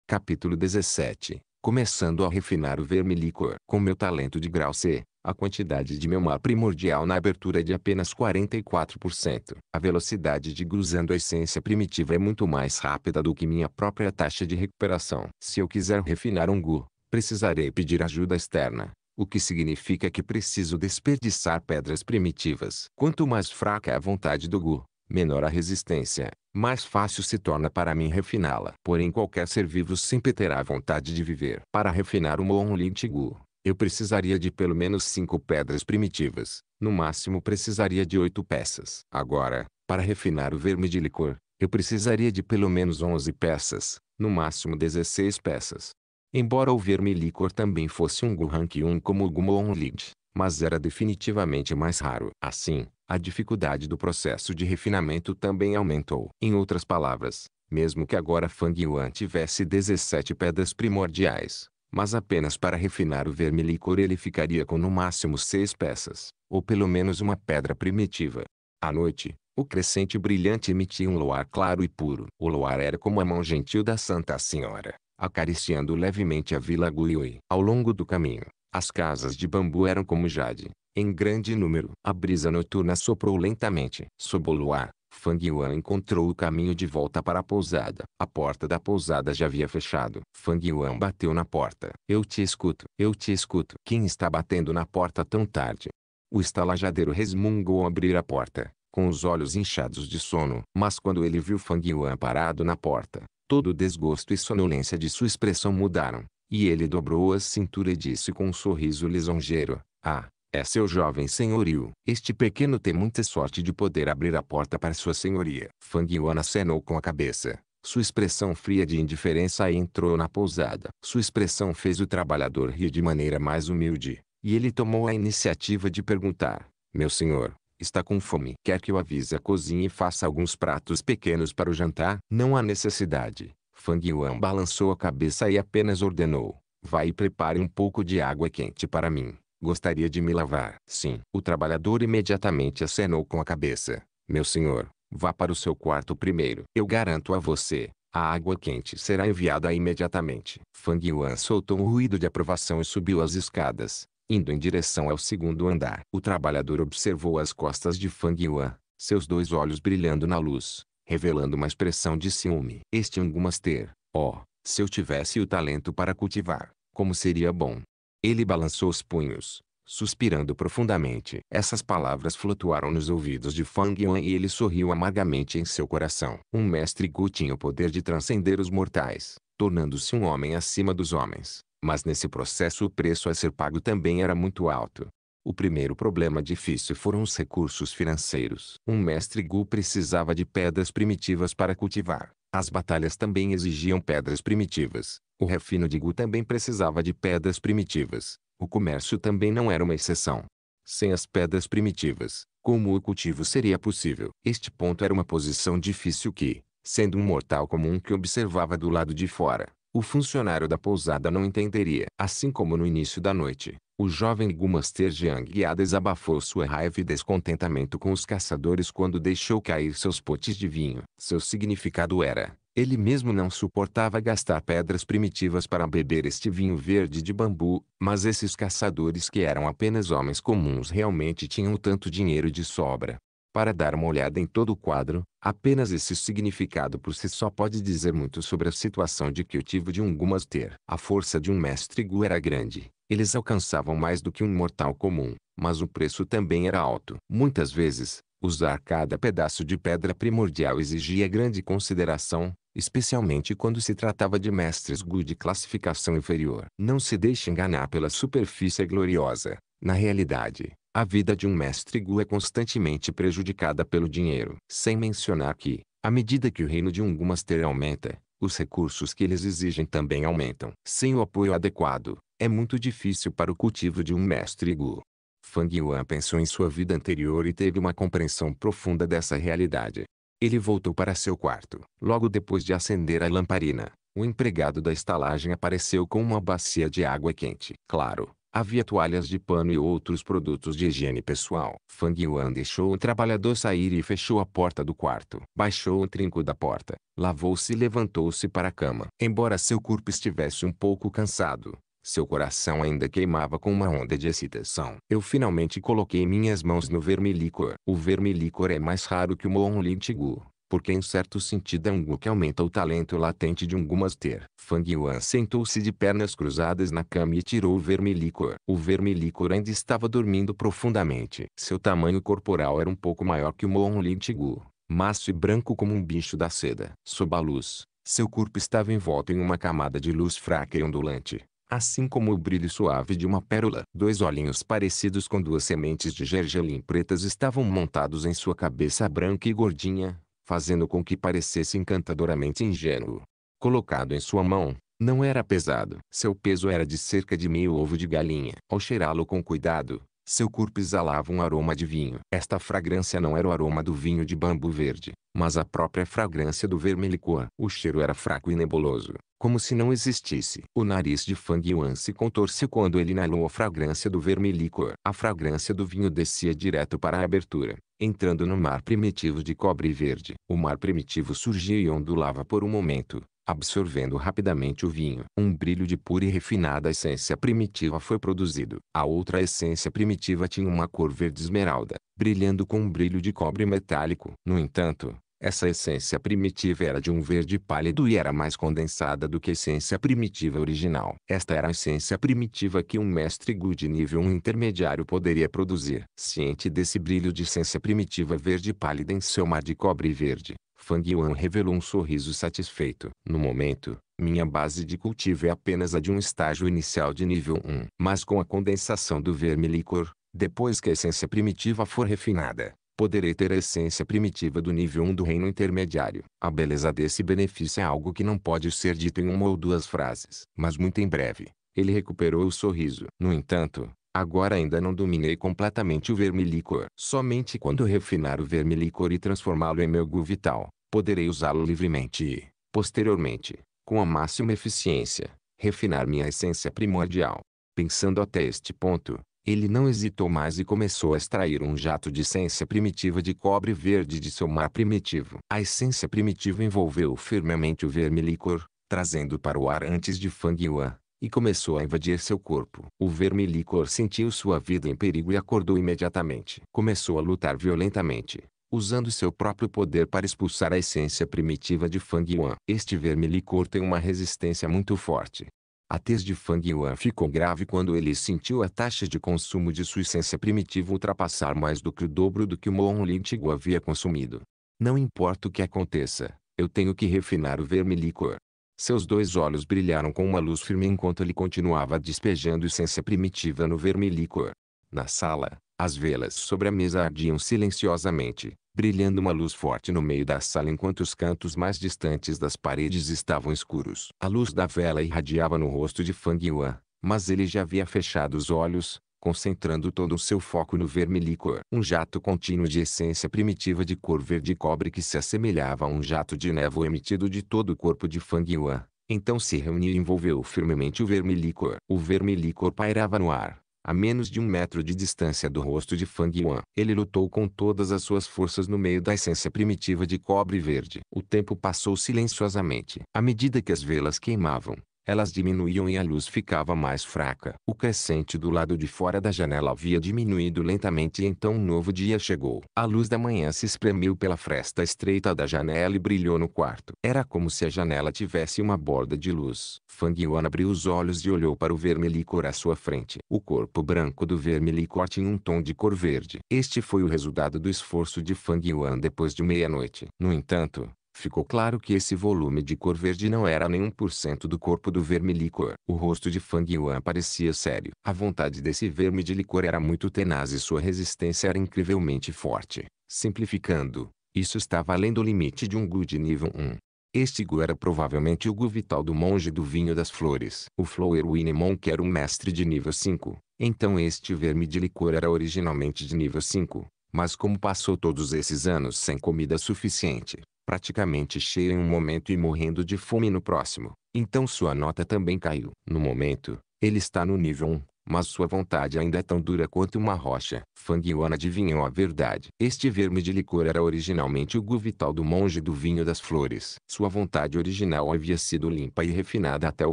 Capítulo 17. Começando a refinar o vermilicor. Com meu talento de grau C, a quantidade de meu mar primordial na abertura é de apenas 44%. A velocidade de Gu usando a essência primitiva é muito mais rápida do que minha própria taxa de recuperação. Se eu quiser refinar um Gu, precisarei pedir ajuda externa, o que significa que preciso desperdiçar pedras primitivas. Quanto mais fraca é a vontade do Gu, menor a resistência, mais fácil se torna para mim refiná-la. Porém qualquer ser vivo sempre terá vontade de viver. Para refinar uma Onlit Gu, eu precisaria de pelo menos 5 pedras primitivas, no máximo precisaria de 8 peças. Agora, para refinar o verme de licor, eu precisaria de pelo menos 11 peças, no máximo 16 peças. Embora o verme licor também fosse um Gu Rank 1 como o Gu Onlit, mas era definitivamente mais raro. Assim, a dificuldade do processo de refinamento também aumentou. Em outras palavras, mesmo que agora Fang Yuan tivesse 17 pedras primordiais, mas apenas para refinar o vermilicor ele ficaria com no máximo 6 peças, ou pelo menos uma pedra primitiva. À noite, o crescente brilhante emitia um luar claro e puro. O luar era como a mão gentil da Santa Senhora, acariciando levemente a Vila Guiui. Ao longo do caminho, as casas de bambu eram como jade, em grande número. A brisa noturna soprou lentamente. Sob o luar, Fang Yuan encontrou o caminho de volta para a pousada. A porta da pousada já havia fechado. Fang Yuan bateu na porta. Eu te escuto. Eu te escuto. Quem está batendo na porta tão tarde? O estalajadeiro resmungou ao abrir a porta, com os olhos inchados de sono. Mas quando ele viu Fang Yuan parado na porta, todo o desgosto e sonolência de sua expressão mudaram, e ele dobrou a cintura e disse com um sorriso lisonjeiro: "Ah, é seu jovem senhorio. Este pequeno tem muita sorte de poder abrir a porta para sua senhoria." Fang Yuan acenou com a cabeça. Sua expressão fria de indiferença e entrou na pousada. Sua expressão fez o trabalhador rir de maneira mais humilde, e ele tomou a iniciativa de perguntar: "Meu senhor, está com fome? Quer que eu avise a cozinha e faça alguns pratos pequenos para o jantar?" "Não há necessidade." Fang Yuan balançou a cabeça e apenas ordenou: "Vá e prepare um pouco de água quente para mim. Gostaria de me lavar." "Sim." O trabalhador imediatamente acenou com a cabeça. "Meu senhor, vá para o seu quarto primeiro. Eu garanto a você, a água quente será enviada imediatamente." Fang Yuan soltou um ruído de aprovação e subiu as escadas, indo em direção ao segundo andar. O trabalhador observou as costas de Fang Yuan, seus dois olhos brilhando na luz, revelando uma expressão de ciúme. "Este Master, oh, se eu tivesse o talento para cultivar, como seria bom." Ele balançou os punhos, suspirando profundamente. Essas palavras flutuaram nos ouvidos de Fang Yuan e ele sorriu amargamente em seu coração. Um mestre Gu tinha o poder de transcender os mortais, tornando-se um homem acima dos homens. Mas nesse processo o preço a ser pago também era muito alto. O primeiro problema difícil foram os recursos financeiros. Um mestre Gu precisava de pedras primitivas para cultivar. As batalhas também exigiam pedras primitivas. O refino de Gu também precisava de pedras primitivas. O comércio também não era uma exceção. Sem as pedras primitivas, como o cultivo seria possível? Este ponto era uma posição difícil que, sendo um mortal comum que observava do lado de fora, o funcionário da pousada não entenderia. Assim como no início da noite, o jovem Gu Master Jiang Ya desabafou sua raiva e descontentamento com os caçadores quando deixou cair seus potes de vinho. Seu significado era: ele mesmo não suportava gastar pedras primitivas para beber este vinho verde de bambu, mas esses caçadores que eram apenas homens comuns realmente tinham tanto dinheiro de sobra. Para dar uma olhada em todo o quadro, apenas esse significado por si só pode dizer muito sobre a situação de cultivo de um Gu Master. A força de um mestre Gu era grande. Eles alcançavam mais do que um mortal comum, mas o preço também era alto. Muitas vezes, usar cada pedaço de pedra primordial exigia grande consideração, especialmente quando se tratava de mestres Gu de classificação inferior. Não se deixe enganar pela superfície gloriosa. Na realidade, a vida de um mestre Gu é constantemente prejudicada pelo dinheiro. Sem mencionar que, à medida que o reino de um Gu Master aumenta, os recursos que eles exigem também aumentam. Sem o apoio adequado, é muito difícil para o cultivo de um mestre Gu. Fang Yuan pensou em sua vida anterior e teve uma compreensão profunda dessa realidade. Ele voltou para seu quarto. Logo depois de acender a lamparina, o empregado da estalagem apareceu com uma bacia de água quente. Claro, Havia toalhas de pano e outros produtos de higiene pessoal. Fang Yuan deixou o trabalhador sair e fechou a porta do quarto. Baixou o trinco da porta, lavou-se e levantou-se para a cama. Embora seu corpo estivesse um pouco cansado, seu coração ainda queimava com uma onda de excitação. Eu finalmente coloquei minhas mãos no vermilicor. O vermilicor é mais raro que o Moonlin Tigu, porque em certo sentido é um gu que aumenta o talento latente de um gu master. Fang Yuan sentou-se de pernas cruzadas na cama e tirou o vermilicor. O vermilicor ainda estava dormindo profundamente. Seu tamanho corporal era um pouco maior que o Moonlin Tigu, macio e branco como um bicho da seda. Sob a luz, seu corpo estava envolto em uma camada de luz fraca e ondulante, assim como o brilho suave de uma pérola. Dois olhinhos parecidos com duas sementes de gergelim pretas estavam montados em sua cabeça branca e gordinha, fazendo com que parecesse encantadoramente ingênuo. Colocado em sua mão, não era pesado. Seu peso era de cerca de meio ovo de galinha. Ao cheirá-lo com cuidado, seu corpo exalava um aroma de vinho. Esta fragrância não era o aroma do vinho de bambu verde, mas a própria fragrância do vermilicor. O cheiro era fraco e nebuloso, como se não existisse. O nariz de Fang Yuan se contorceu quando ele inalou a fragrância do vermilicor. A fragrância do vinho descia direto para a abertura, entrando no mar primitivo de cobre verde. O mar primitivo surgia e ondulava por um momento, absorvendo rapidamente o vinho. Um brilho de pura e refinada essência primitiva foi produzido. A outra essência primitiva tinha uma cor verde esmeralda, brilhando com um brilho de cobre metálico. No entanto, essa essência primitiva era de um verde pálido e era mais condensada do que a essência primitiva original. Esta era a essência primitiva que um mestre Gu de nível 1 intermediário poderia produzir. Ciente desse brilho de essência primitiva verde pálida em seu mar de cobre verde, Fang Yuan revelou um sorriso satisfeito. No momento, minha base de cultivo é apenas a de um estágio inicial de nível 1. Mas com a condensação do vermilicor, depois que a essência primitiva for refinada, poderei ter a essência primitiva do nível 1 do reino intermediário. A beleza desse benefício é algo que não pode ser dito em uma ou duas frases. Mas muito em breve, ele recuperou o sorriso. No entanto, agora ainda não dominei completamente o vermilicor. Somente quando refinar o vermilicor e transformá-lo em meu gu vital, poderei usá-lo livremente e, posteriormente, com a máxima eficiência, refinar minha essência primordial. Pensando até este ponto, ele não hesitou mais e começou a extrair um jato de essência primitiva de cobre verde de seu mar primitivo. A essência primitiva envolveu firmemente o vermilicor, trazendo para o ar antes de Fang Yuan, e começou a invadir seu corpo. O vermilicor sentiu sua vida em perigo e acordou imediatamente. Começou a lutar violentamente, usando seu próprio poder para expulsar a essência primitiva de Fang Yuan. Este vermilicor tem uma resistência muito forte. A tez de Fang Yuan ficou grave quando ele sentiu a taxa de consumo de sua essência primitiva ultrapassar mais do que o dobro do que o Moonlin Tigu havia consumido. Não importa o que aconteça, eu tenho que refinar o vermilicor. Seus dois olhos brilharam com uma luz firme enquanto ele continuava despejando essência primitiva no vermilicor. Na sala, as velas sobre a mesa ardiam silenciosamente, brilhando uma luz forte no meio da sala enquanto os cantos mais distantes das paredes estavam escuros. A luz da vela irradiava no rosto de Fang Yuan, mas ele já havia fechado os olhos, concentrando todo o seu foco no vermilicor. Um jato contínuo de essência primitiva de cor verde cobre que se assemelhava a um jato de névoa emitido de todo o corpo de Fang Yuan, então se reuniu e envolveu firmemente o vermilicor. O vermilicor pairava no ar, a menos de 1 metro de distância do rosto de Fang Yuan. Ele lutou com todas as suas forças no meio da essência primitiva de cobre verde. O tempo passou silenciosamente. À medida que as velas queimavam, elas diminuíam e a luz ficava mais fraca. O crescente do lado de fora da janela havia diminuído lentamente e então um novo dia chegou. A luz da manhã se espremeu pela fresta estreita da janela e brilhou no quarto. Era como se a janela tivesse uma borda de luz. Fang Yuan abriu os olhos e olhou para o vermilicor à sua frente. O corpo branco do vermilicor tinha um tom de cor verde. Este foi o resultado do esforço de Fang Yuan depois de meia-noite. No entanto, ficou claro que esse volume de cor verde não era nem 1% do corpo do vermilicor. O rosto de Fang Yuan parecia sério. A vontade desse verme de licor era muito tenaz e sua resistência era incrivelmente forte. Simplificando, isso estava além do limite de um gu de nível 1. Este gu era provavelmente o gu vital do monge do vinho das flores. O Flower Winnie Monk era um mestre de nível 5, então este verme de licor era originalmente de nível 5, mas como passou todos esses anos sem comida suficiente, praticamente cheio em um momento e morrendo de fome no próximo, então sua nota também caiu. No momento, ele está no nível 1, mas sua vontade ainda é tão dura quanto uma rocha. Fang Yuan adivinhou a verdade. Este verme de licor era originalmente o gu vital do monge do vinho das flores. Sua vontade original havia sido limpa e refinada até o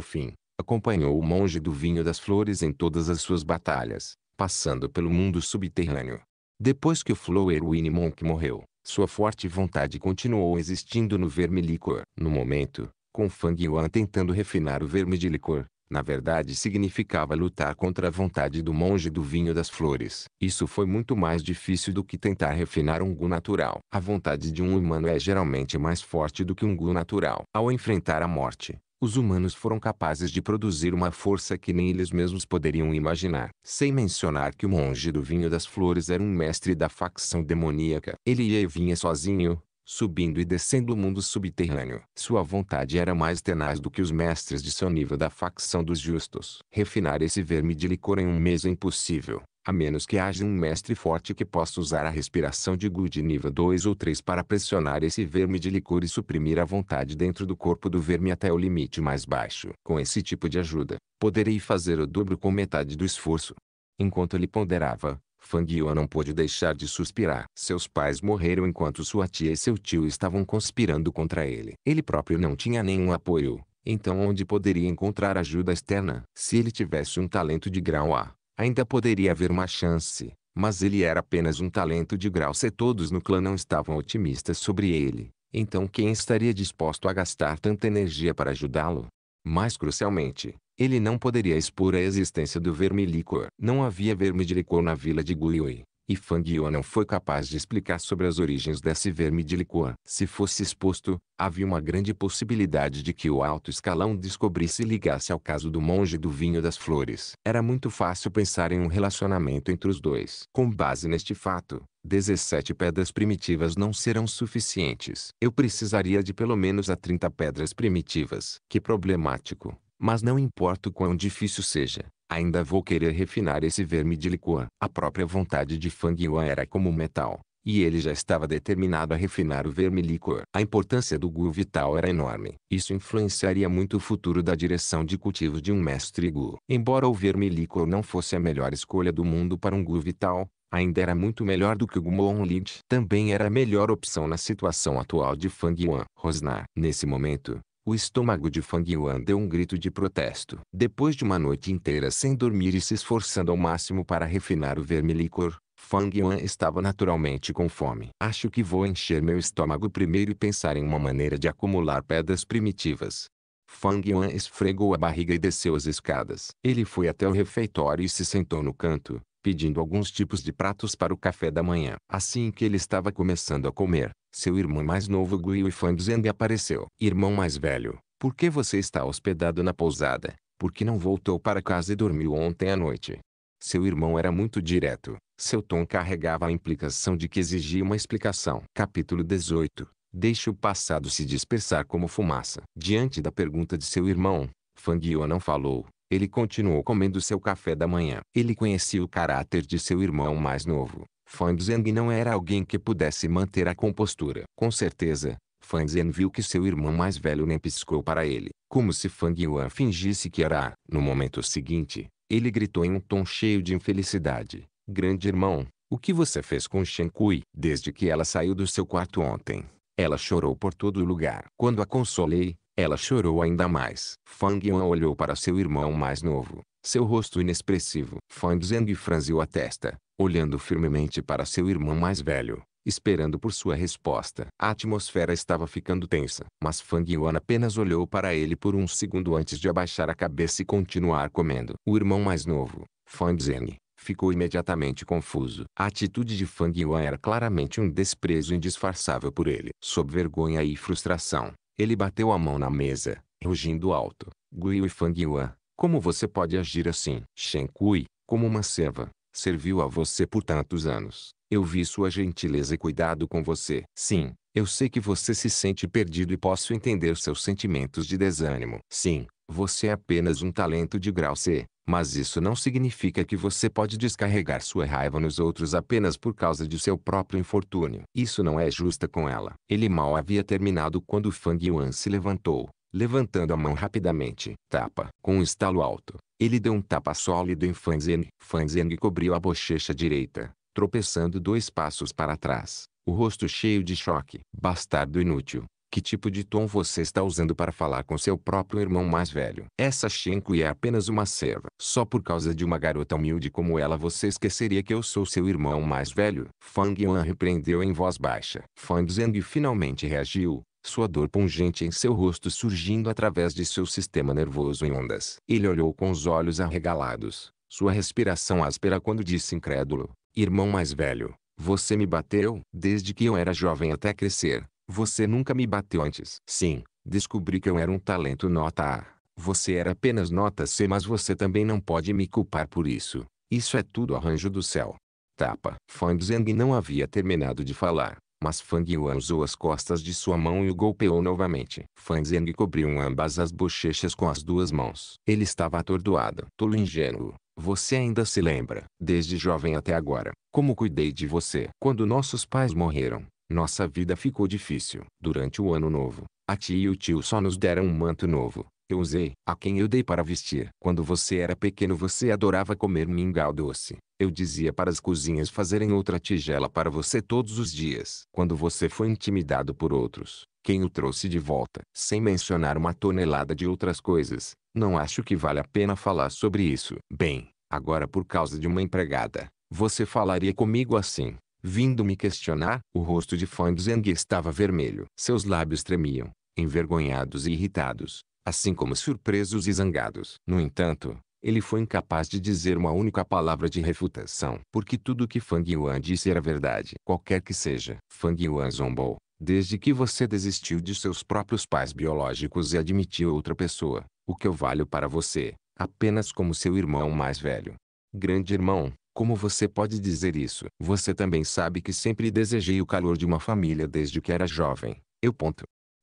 fim. Acompanhou o monge do vinho das flores em todas as suas batalhas, passando pelo mundo subterrâneo. Depois que o Flower Winnie Monk morreu, sua forte vontade continuou existindo no verme licor. No momento, com Fang Yuan tentando refinar o verme de licor, na verdade significava lutar contra a vontade do monge do vinho das flores. Isso foi muito mais difícil do que tentar refinar um gu natural. A vontade de um humano é geralmente mais forte do que um gu natural. Ao enfrentar a morte, os humanos foram capazes de produzir uma força que nem eles mesmos poderiam imaginar. Sem mencionar que o monge do vinho das flores era um mestre da facção demoníaca. Ele ia e vinha sozinho, subindo e descendo o mundo subterrâneo. Sua vontade era mais tenaz do que os mestres de seu nível da facção dos justos. Refinar esse verme de licor em um mês é impossível, a menos que haja um mestre forte que possa usar a respiração de gu de nível 2 ou 3 para pressionar esse verme de licor e suprimir a vontade dentro do corpo do verme até o limite mais baixo. Com esse tipo de ajuda, poderei fazer o dobro com metade do esforço. Enquanto ele ponderava, Fang Yuan não pôde deixar de suspirar. Seus pais morreram enquanto sua tia e seu tio estavam conspirando contra ele. Ele próprio não tinha nenhum apoio, então onde poderia encontrar ajuda externa? Se ele tivesse um talento de grau A, ainda poderia haver uma chance, mas ele era apenas um talento de grau C. Todos no clã não estavam otimistas sobre ele, então quem estaria disposto a gastar tanta energia para ajudá-lo? Mais crucialmente, ele não poderia expor a existência do verme licor. Não havia verme de licor na vila de Guiyue, e Fang Yuan não foi capaz de explicar sobre as origens desse verme de licor. Se fosse exposto, havia uma grande possibilidade de que o alto escalão descobrisse e ligasse ao caso do monge do vinho das flores. Era muito fácil pensar em um relacionamento entre os dois. Com base neste fato, 17 pedras primitivas não serão suficientes. Eu precisaria de pelo menos 30 pedras primitivas. Que problemático. Mas não importa o quão difícil seja, ainda vou querer refinar esse verme de licor. A própria vontade de Fang Yuan era como metal, e ele já estava determinado a refinar o verme licor. A importância do gu vital era enorme. Isso influenciaria muito o futuro da direção de cultivo de um mestre gu. Embora o verme licor não fosse a melhor escolha do mundo para um gu vital, ainda era muito melhor do que o Gumoon Lid. Também era a melhor opção na situação atual de Fang Yuan. Rosnar. Nesse momento, o estômago de Fang Yuan deu um grito de protesto. Depois de uma noite inteira sem dormir e se esforçando ao máximo para refinar o verme licor, Fang Yuan estava naturalmente com fome. Acho que vou encher meu estômago primeiro e pensar em uma maneira de acumular pedras primitivas. Fang Yuan esfregou a barriga e desceu as escadas. Ele foi até o refeitório e se sentou no canto, pedindo alguns tipos de pratos para o café da manhã. Assim que ele estava começando a comer, seu irmão mais novo Gui Fangzheng apareceu. Irmão mais velho, por que você está hospedado na pousada? Por que não voltou para casa e dormiu ontem à noite? Seu irmão era muito direto. Seu tom carregava a implicação de que exigia uma explicação. Capítulo 18. Deixe o passado se dispersar como fumaça. Diante da pergunta de seu irmão, Fang Yuan não falou. Ele continuou comendo seu café da manhã. Ele conhecia o caráter de seu irmão mais novo. Fang Zheng não era alguém que pudesse manter a compostura. Com certeza, Fang Zheng viu que seu irmão mais velho nem piscou para ele, como se Fang Yuan fingisse que era. No momento seguinte, ele gritou em um tom cheio de infelicidade: Grande irmão, o que você fez com Shen Kui? Desde que ela saiu do seu quarto ontem, ela chorou por todo lugar. Quando a consolei, ela chorou ainda mais. Fang Yuan olhou para seu irmão mais novo, seu rosto inexpressivo. Fang Zheng franziu a testa, olhando firmemente para seu irmão mais velho, esperando por sua resposta. A atmosfera estava ficando tensa, mas Fang Yuan apenas olhou para ele por um segundo antes de abaixar a cabeça e continuar comendo. O irmão mais novo, Fang Zheng, ficou imediatamente confuso. A atitude de Fang Yuan era claramente um desprezo indisfarçável por ele. Sob vergonha e frustração, ele bateu a mão na mesa, rugindo alto. Gui Fang Yuan, como você pode agir assim? Shen Kui, como uma serva, serviu a você por tantos anos. Eu vi sua gentileza e cuidado com você. Sim, eu sei que você se sente perdido e posso entender seus sentimentos de desânimo. Sim, você é apenas um talento de grau C, mas isso não significa que você pode descarregar sua raiva nos outros apenas por causa de seu próprio infortúnio. Isso não é justo com ela. Ele mal havia terminado quando Fang Yuan se levantou, levantando a mão rapidamente. Tapa. Com um estalo alto, Ele deu um tapa sólido em Fan Zeng. Fan Zeng cobriu a bochecha direita, tropeçando 2 passos para trás, o rosto cheio de choque. Bastardo inútil. Que tipo de tom você está usando para falar com seu próprio irmão mais velho? Essa Shen Kui é apenas uma serva. Só por causa de uma garota humilde como ela você esqueceria que eu sou seu irmão mais velho? Fang Yuan repreendeu em voz baixa. Fan Zeng finalmente reagiu, sua dor pungente em seu rosto surgindo através de seu sistema nervoso em ondas. Ele olhou com os olhos arregalados, sua respiração áspera quando disse incrédulo: Irmão mais velho, você me bateu? Desde que eu era jovem até crescer, você nunca me bateu antes. Sim, descobri que eu era um talento nota A. Você era apenas nota C, mas você também não pode me culpar por isso. Isso é tudo arranjo do céu. Tapa. Fan Zeng não havia terminado de falar, mas Fang Yuan usou as costas de sua mão e o golpeou novamente. Fan Zeng cobriu ambas as bochechas com as 2 mãos. Ele estava atordoado. Tolo ingênuo. Você ainda se lembra, desde jovem até agora, como cuidei de você? Quando nossos pais morreram, nossa vida ficou difícil. Durante o ano novo, a tia e o tio só nos deram um manto novo. Eu usei a quem eu dei para vestir. Quando você era pequeno você adorava comer mingau doce. Eu dizia para as cozinhas fazerem outra tigela para você todos os dias. Quando você foi intimidado por outros, quem o trouxe de volta? Sem mencionar uma tonelada de outras coisas, não acho que vale a pena falar sobre isso. Bem, agora por causa de uma empregada, você falaria comigo assim? Vindo me questionar? O rosto de Fan Zeng estava vermelho. Seus lábios tremiam, envergonhados e irritados, assim como surpresos e zangados. No entanto, ele foi incapaz de dizer uma única palavra de refutação, porque tudo o que Fang Yuan disse era verdade. Qualquer que seja, Fang Yuan zombou. Desde que você desistiu de seus próprios pais biológicos e admitiu outra pessoa, o que eu valho para você, apenas como seu irmão mais velho. Grande irmão, como você pode dizer isso? Você também sabe que sempre desejei o calor de uma família desde que era jovem.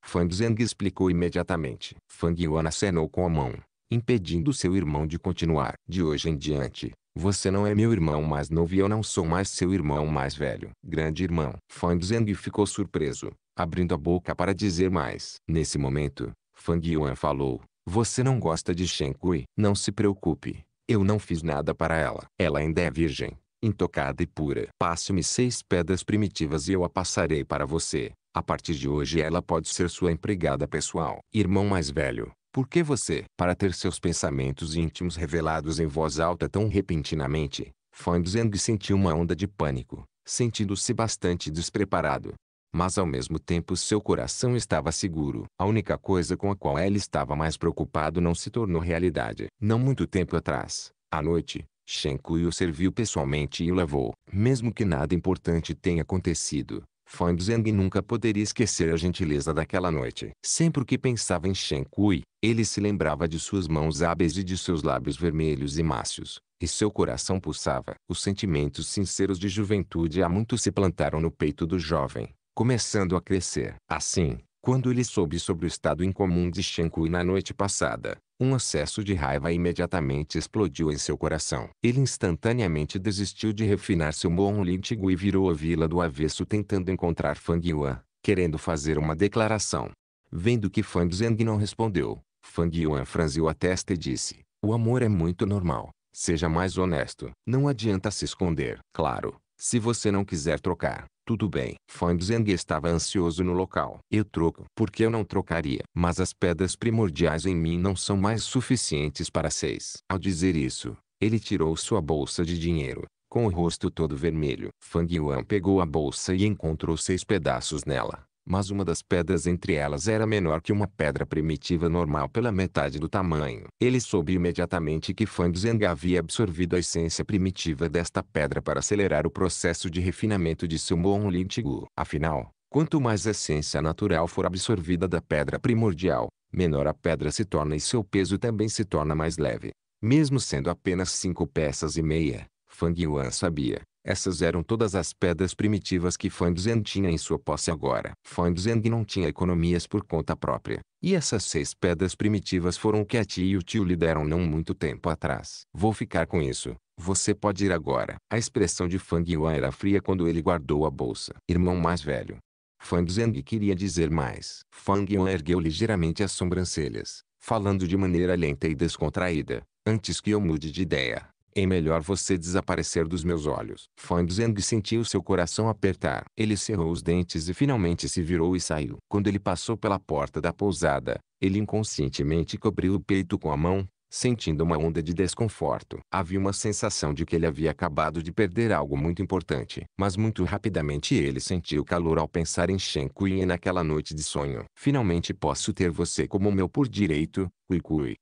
Fan Zeng explicou imediatamente. Fang Yuan acenou com a mão, impedindo seu irmão de continuar. De hoje em diante, você não é meu irmão mais novo e eu não sou mais seu irmão mais velho. Grande irmão. Fan Zeng ficou surpreso, abrindo a boca para dizer mais. Nesse momento, Fang Yuan falou: Você não gosta de Shen Kui? Não se preocupe, eu não fiz nada para ela. Ela ainda é virgem, intocada e pura. Passe-me 6 pedras primitivas e eu a passarei para você. A partir de hoje ela pode ser sua empregada pessoal. Irmão mais velho, por que você? Para ter seus pensamentos íntimos revelados em voz alta tão repentinamente, Fan Zeng sentiu uma onda de pânico, sentindo-se bastante despreparado. Mas ao mesmo tempo seu coração estava seguro. A única coisa com a qual ele estava mais preocupado não se tornou realidade. Não muito tempo atrás, à noite, Shen Kui o serviu pessoalmente e o levou. Mesmo que nada importante tenha acontecido, Fan Zeng nunca poderia esquecer a gentileza daquela noite. Sempre que pensava em Shen Kui, ele se lembrava de suas mãos hábeis e de seus lábios vermelhos e mácios, e seu coração pulsava. Os sentimentos sinceros de juventude há muito se plantaram no peito do jovem, começando a crescer. Assim, quando ele soube sobre o estado incomum de Shen Kui na noite passada, um acesso de raiva imediatamente explodiu em seu coração. Ele instantaneamente desistiu de refinar seu Monlitigo e virou a vila do avesso tentando encontrar Fang Yuan, querendo fazer uma declaração. Vendo que Fan Zeng não respondeu, Fang Yuan franziu a testa e disse: O amor é muito normal, seja mais honesto. Não adianta se esconder. Claro, se você não quiser trocar, tudo bem. Fan Zeng estava ansioso no local. Eu troco. Por que eu não trocaria? Mas as pedras primordiais em mim não são mais suficientes para 6. Ao dizer isso, ele tirou sua bolsa de dinheiro, com o rosto todo vermelho. Fang Yuan pegou a bolsa e encontrou 6 pedaços nela, mas uma das pedras entre elas era menor que uma pedra primitiva normal pela metade do tamanho. Ele soube imediatamente que Fan Zeng havia absorvido a essência primitiva desta pedra para acelerar o processo de refinamento de seu Monlitigo. Afinal, quanto mais essência natural for absorvida da pedra primordial, menor a pedra se torna e seu peso também se torna mais leve. Mesmo sendo apenas 5 peças e meia, Fang Yuan sabia. Essas eram todas as pedras primitivas que Fan Zeng tinha em sua posse agora. Fan Zeng não tinha economias por conta própria, e essas 6 pedras primitivas foram o que a tia e o tio lhe deram não muito tempo atrás. Vou ficar com isso. Você pode ir agora. A expressão de Fang Yuan era fria quando ele guardou a bolsa. Irmão mais velho. Fan Zeng queria dizer mais. Fang Yuan ergueu ligeiramente as sobrancelhas, falando de maneira lenta e descontraída. Antes que eu mude de ideia, é melhor você desaparecer dos meus olhos. Fang Zhang sentiu seu coração apertar. Ele cerrou os dentes e finalmente se virou e saiu. Quando ele passou pela porta da pousada, ele inconscientemente cobriu o peito com a mão, sentindo uma onda de desconforto. Havia uma sensação de que ele havia acabado de perder algo muito importante. Mas muito rapidamente ele sentiu calor ao pensar em Shen Kui naquela noite de sonho. Finalmente posso ter você como meu por direito, Kui Kui.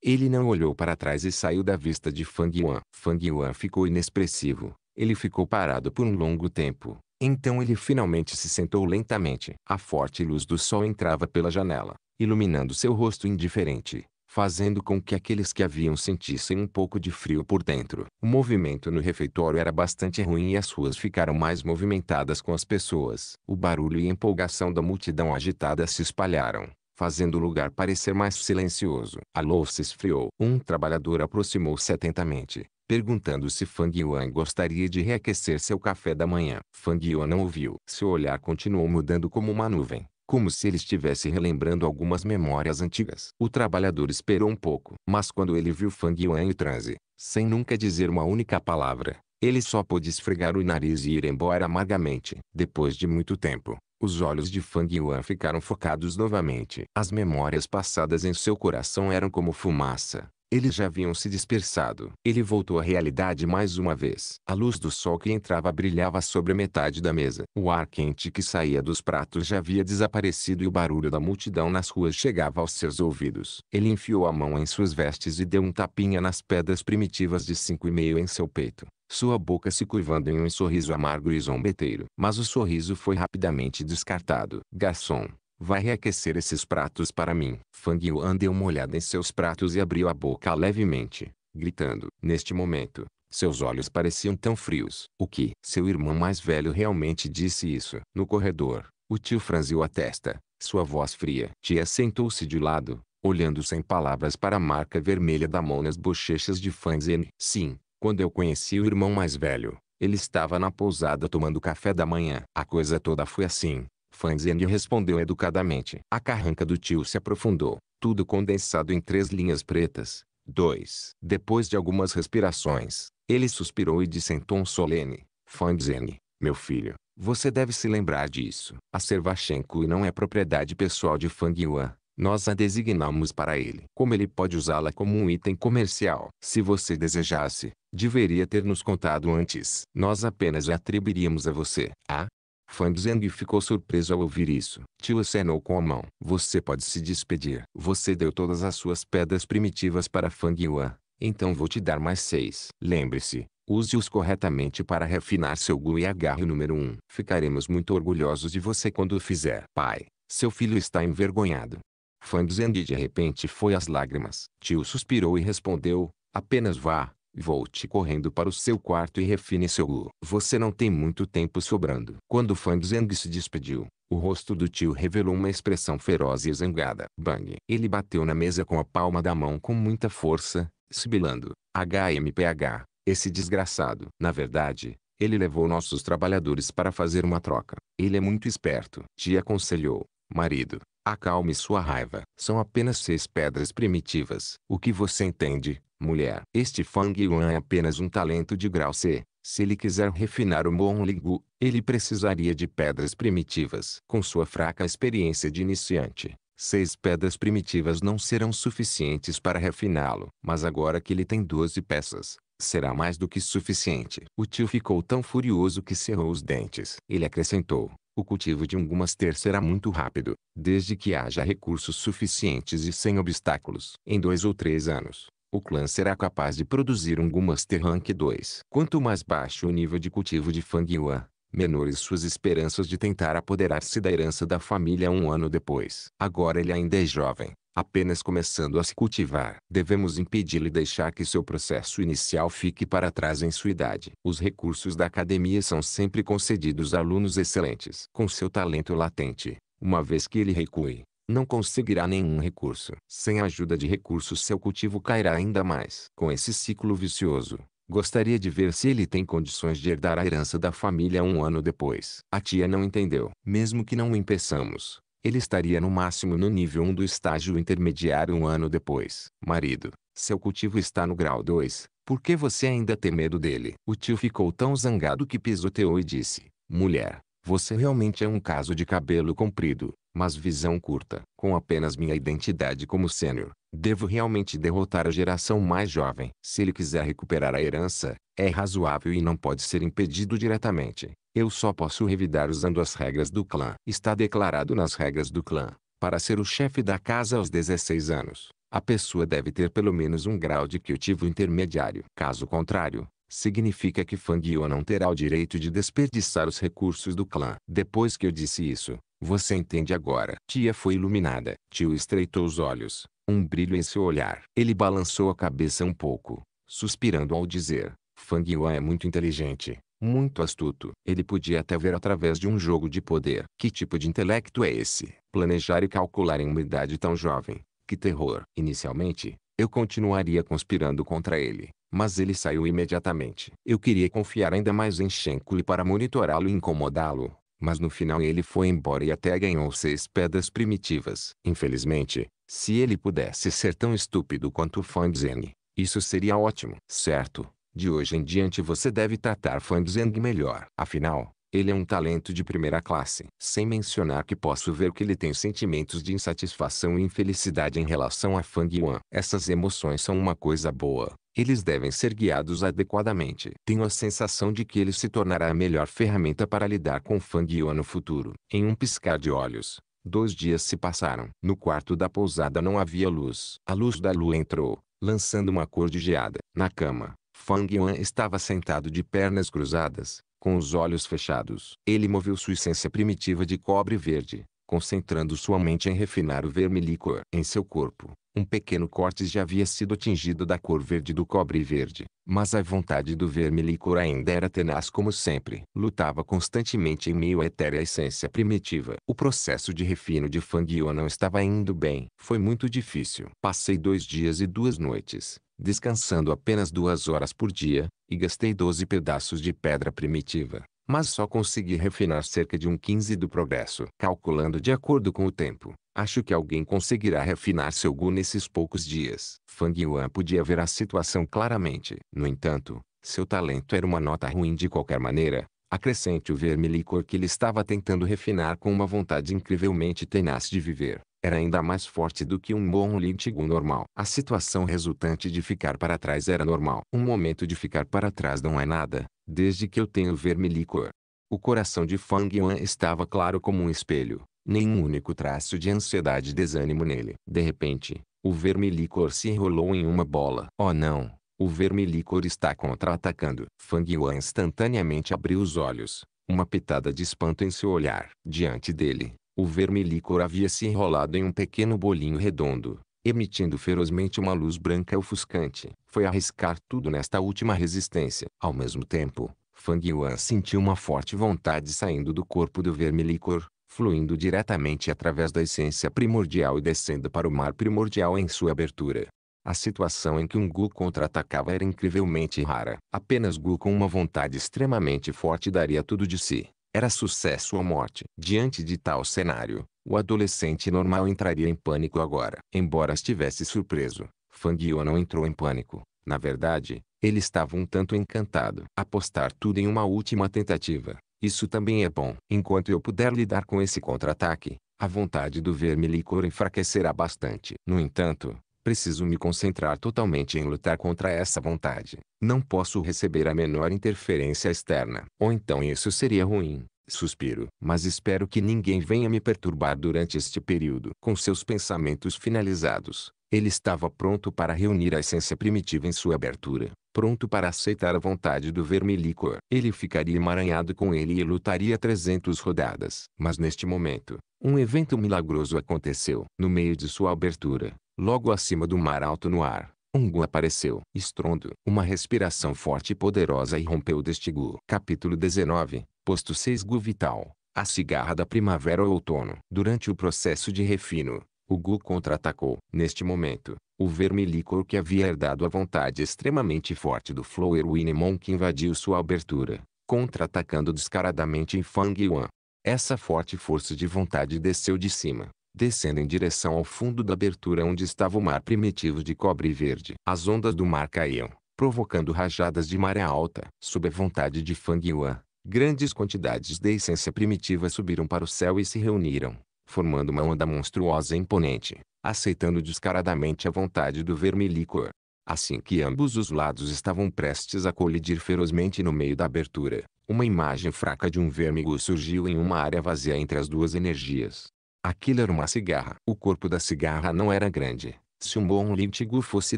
Ele não olhou para trás e saiu da vista de Fang Yuan. Fang Yuan ficou inexpressivo. Ele ficou parado por um longo tempo. Então ele finalmente se sentou lentamente. A forte luz do sol entrava pela janela, iluminando seu rosto indiferente, fazendo com que aqueles que haviam sentissem um pouco de frio por dentro. O movimento no refeitório era bastante ruim e as ruas ficaram mais movimentadas com as pessoas. O barulho e a empolgação da multidão agitada se espalharam, fazendo o lugar parecer mais silencioso. A louça esfriou. Um trabalhador aproximou-se atentamente, perguntando se Fang Yuan gostaria de reaquecer seu café da manhã. Fang Yuan não ouviu. Seu olhar continuou mudando como uma nuvem, como se ele estivesse relembrando algumas memórias antigas. O trabalhador esperou um pouco, mas quando ele viu Fang Yuan em transe, sem nunca dizer uma única palavra, ele só pôde esfregar o nariz e ir embora amargamente. Depois de muito tempo, os olhos de Fang Yuan ficaram focados novamente. As memórias passadas em seu coração eram como fumaça. Eles já haviam se dispersado. Ele voltou à realidade mais uma vez. A luz do sol que entrava brilhava sobre metade da mesa. O ar quente que saía dos pratos já havia desaparecido e o barulho da multidão nas ruas chegava aos seus ouvidos. Ele enfiou a mão em suas vestes e deu um tapinha nas pedras primitivas de 5,5 em seu peito, sua boca se curvando em um sorriso amargo e zombeteiro. Mas o sorriso foi rapidamente descartado. Garçom, vai reaquecer esses pratos para mim. Fang Yuan deu uma olhada em seus pratos e abriu a boca levemente, gritando. Neste momento, seus olhos pareciam tão frios. O que? Seu irmão mais velho realmente disse isso. No corredor, o tio franziu a testa, sua voz fria. Tia sentou-se de lado, olhando sem palavras para a marca vermelha da mão nas bochechas de Fang Zhen. Sim, quando eu conheci o irmão mais velho, ele estava na pousada tomando café da manhã. A coisa toda foi assim. Fang Zhen respondeu educadamente. A carranca do tio se aprofundou, tudo condensado em 3 linhas pretas. 2. Depois de algumas respirações, ele suspirou e disse em tom solene: Fang Zhen, meu filho, você deve se lembrar disso. A serva Shen Kui não é propriedade pessoal de Fang Yuan. Nós a designamos para ele. Como ele pode usá-la como um item comercial? Se você desejasse, deveria ter nos contado antes. Nós apenas a atribuiríamos a você. Ah? Fang Zhang ficou surpreso ao ouvir isso. Tio acenou com a mão. Você pode se despedir. Você deu todas as suas pedras primitivas para Fang Yuan, então vou te dar mais 6. Lembre-se, use-os corretamente para refinar seu Gu e agarre o número 1. Ficaremos muito orgulhosos de você quando o fizer. Pai, seu filho está envergonhado. Fang Zhang de repente foi às lágrimas. Tio suspirou e respondeu: apenas vá, volte correndo para o seu quarto e refine seu Gu. Você não tem muito tempo sobrando. Quando Fang Zhang se despediu, o rosto do tio revelou uma expressão feroz e zangada. Bang! Ele bateu na mesa com a palma da mão com muita força, sibilando: HMPH, esse desgraçado. Na verdade, ele levou nossos trabalhadores para fazer uma troca. Ele é muito esperto. Tia aconselhou: marido, acalme sua raiva. São apenas 6 pedras primitivas. O que você entende, mulher? Este Fang Yuan é apenas um talento de grau C. Se ele quiser refinar o Monligu, ele precisaria de pedras primitivas. Com sua fraca experiência de iniciante, 6 pedras primitivas não serão suficientes para refiná-lo. Mas agora que ele tem 12 peças, será mais do que suficiente. O tio ficou tão furioso que cerrou os dentes. Ele acrescentou: o cultivo de um Gu Master será muito rápido, desde que haja recursos suficientes e sem obstáculos. Em 2 ou 3 anos, o clã será capaz de produzir um Gu Master Rank 2. Quanto mais baixo o nível de cultivo de Fang Yuan, menores suas esperanças de tentar apoderar-se da herança da família um ano depois. Agora ele ainda é jovem, apenas começando a se cultivar. Devemos impedi-lo e deixar que seu processo inicial fique para trás em sua idade. Os recursos da academia são sempre concedidos a alunos excelentes. Com seu talento latente, uma vez que ele recue, não conseguirá nenhum recurso. Sem a ajuda de recursos seu cultivo cairá ainda mais. Com esse ciclo vicioso, gostaria de ver se ele tem condições de herdar a herança da família um ano depois. A tia não entendeu. Mesmo que não o impeçamos, Ele estaria no máximo no nível 1 do estágio intermediário um ano depois. Marido, seu cultivo está no grau 2, por que você ainda tem medo dele? O tio ficou tão zangado que pisoteou e disse: mulher, você realmente é um caso de cabelo comprido, mas visão curta. Com apenas minha identidade como sênior, devo realmente derrotar a geração mais jovem. Se ele quiser recuperar a herança, é razoável e não pode ser impedido diretamente. Eu só posso revidar usando as regras do clã. Está declarado nas regras do clã. Para ser o chefe da casa aos 16 anos, a pessoa deve ter pelo menos um grau de cultivo intermediário. Caso contrário, significa que Fang Yuan não terá o direito de desperdiçar os recursos do clã. Depois que eu disse isso, você entende agora. Tia foi iluminada. Tio estreitou os olhos, um brilho em seu olhar. Ele balançou a cabeça um pouco, suspirando ao dizer: Fang Yuan é muito inteligente, muito astuto. Ele podia até ver através de um jogo de poder. Que tipo de intelecto é esse? Planejar e calcular em uma idade tão jovem. Que terror! Inicialmente, eu continuaria conspirando contra ele, mas ele saiu imediatamente. Eu queria confiar ainda mais em Shen Kui para monitorá-lo e incomodá-lo, mas no final ele foi embora e até ganhou 6 pedras primitivas. Infelizmente, se ele pudesse ser tão estúpido quanto Fang Zheng, isso seria ótimo. Certo, de hoje em diante você deve tratar Fang Zheng melhor. Afinal, ele é um talento de primeira classe. Sem mencionar que posso ver que ele tem sentimentos de insatisfação e infelicidade em relação a Fang Yuan. Essas emoções são uma coisa boa. Eles devem ser guiados adequadamente. Tenho a sensação de que ele se tornará a melhor ferramenta para lidar com Fang Yuan no futuro. Em um piscar de olhos, 2 dias se passaram. No quarto da pousada não havia luz. A luz da lua entrou, lançando uma cor de geada. Na cama, Fang Yuan estava sentado de pernas cruzadas, com os olhos fechados. Ele moveu sua essência primitiva de cobre verde, concentrando sua mente em refinar o vermilicor. Em seu corpo, um pequeno corte já havia sido atingido da cor verde do cobre verde, mas a vontade do vermilicor ainda era tenaz como sempre. Lutava constantemente em meio à etérea essência primitiva. O processo de refino de Fang Yuan não estava indo bem. Foi muito difícil. Passei 2 dias e 2 noites, descansando apenas 2 horas por dia, e gastei 12 pedaços de pedra primitiva, mas só consegui refinar cerca de 1/15 do progresso. Calculando de acordo com o tempo, acho que alguém conseguirá refinar seu Gu nesses poucos dias. Fang Yuan podia ver a situação claramente. No entanto, seu talento era uma nota ruim de qualquer maneira. Acrescente o vermilicor que ele estava tentando refinar com uma vontade incrivelmente tenaz de viver. Era ainda mais forte do que um bom Lin-Tigu normal. A situação resultante de ficar para trás era normal. Um momento de ficar para trás não é nada, desde que eu tenho vermilicor. O coração de Fang Yuan estava claro como um espelho, nenhum único traço de ansiedade e desânimo nele. De repente, o vermilicor se enrolou em uma bola. Oh não! O vermilicor está contra-atacando. Fang Yuan instantaneamente abriu os olhos, uma pitada de espanto em seu olhar. Diante dele, o vermilicor havia se enrolado em um pequeno bolinho redondo, emitindo ferozmente uma luz branca ofuscante. Foi arriscar tudo nesta última resistência. Ao mesmo tempo, Fang Yuan sentiu uma forte vontade saindo do corpo do vermilicor, fluindo diretamente através da essência primordial e descendo para o mar primordial em sua abertura. A situação em que um Gu contra-atacava era incrivelmente rara. Apenas Gu com uma vontade extremamente forte daria tudo de si. Era sucesso ou morte. Diante de tal cenário, o adolescente normal entraria em pânico agora. Embora estivesse surpreso, Fang Yuan não entrou em pânico. Na verdade, ele estava um tanto encantado. Apostar tudo em uma última tentativa. Isso também é bom. Enquanto eu puder lidar com esse contra-ataque, a vontade do vermilicor enfraquecerá bastante. No entanto, preciso me concentrar totalmente em lutar contra essa vontade. Não posso receber a menor interferência externa. Ou então isso seria ruim. Suspiro. Mas espero que ninguém venha me perturbar durante este período. Com seus pensamentos finalizados, ele estava pronto para reunir a essência primitiva em sua abertura, pronto para aceitar a vontade do vermilicor. Ele ficaria emaranhado com ele e lutaria 300 rodadas. Mas neste momento, um evento milagroso aconteceu. No meio de sua abertura, logo acima do mar alto no ar, um Gu apareceu. Estrondo. Uma respiração forte e poderosa irrompeu deste Gu. Capítulo 19. Posto 6. Gu vital. A cigarra da primavera ou outono. Durante o processo de refino, o Gu contra-atacou. Neste momento, o vermilicor que havia herdado a vontade extremamente forte do Flower Winnie Monk invadiu sua abertura, contra-atacando descaradamente em Fang Yuan. Essa forte força de vontade desceu de cima, descendo em direção ao fundo da abertura onde estava o mar primitivo de cobre verde. As ondas do mar caíam, provocando rajadas de maré alta. Sob a vontade de Fang Yuan, grandes quantidades de essência primitiva subiram para o céu e se reuniram, formando uma onda monstruosa e imponente, aceitando descaradamente a vontade do verme-líquor. Assim que ambos os lados estavam prestes a colidir ferozmente no meio da abertura, uma imagem fraca de um verme surgiu em uma área vazia entre as duas energias. Aquilo era uma cigarra. O corpo da cigarra não era grande. Se um bom lítigo fosse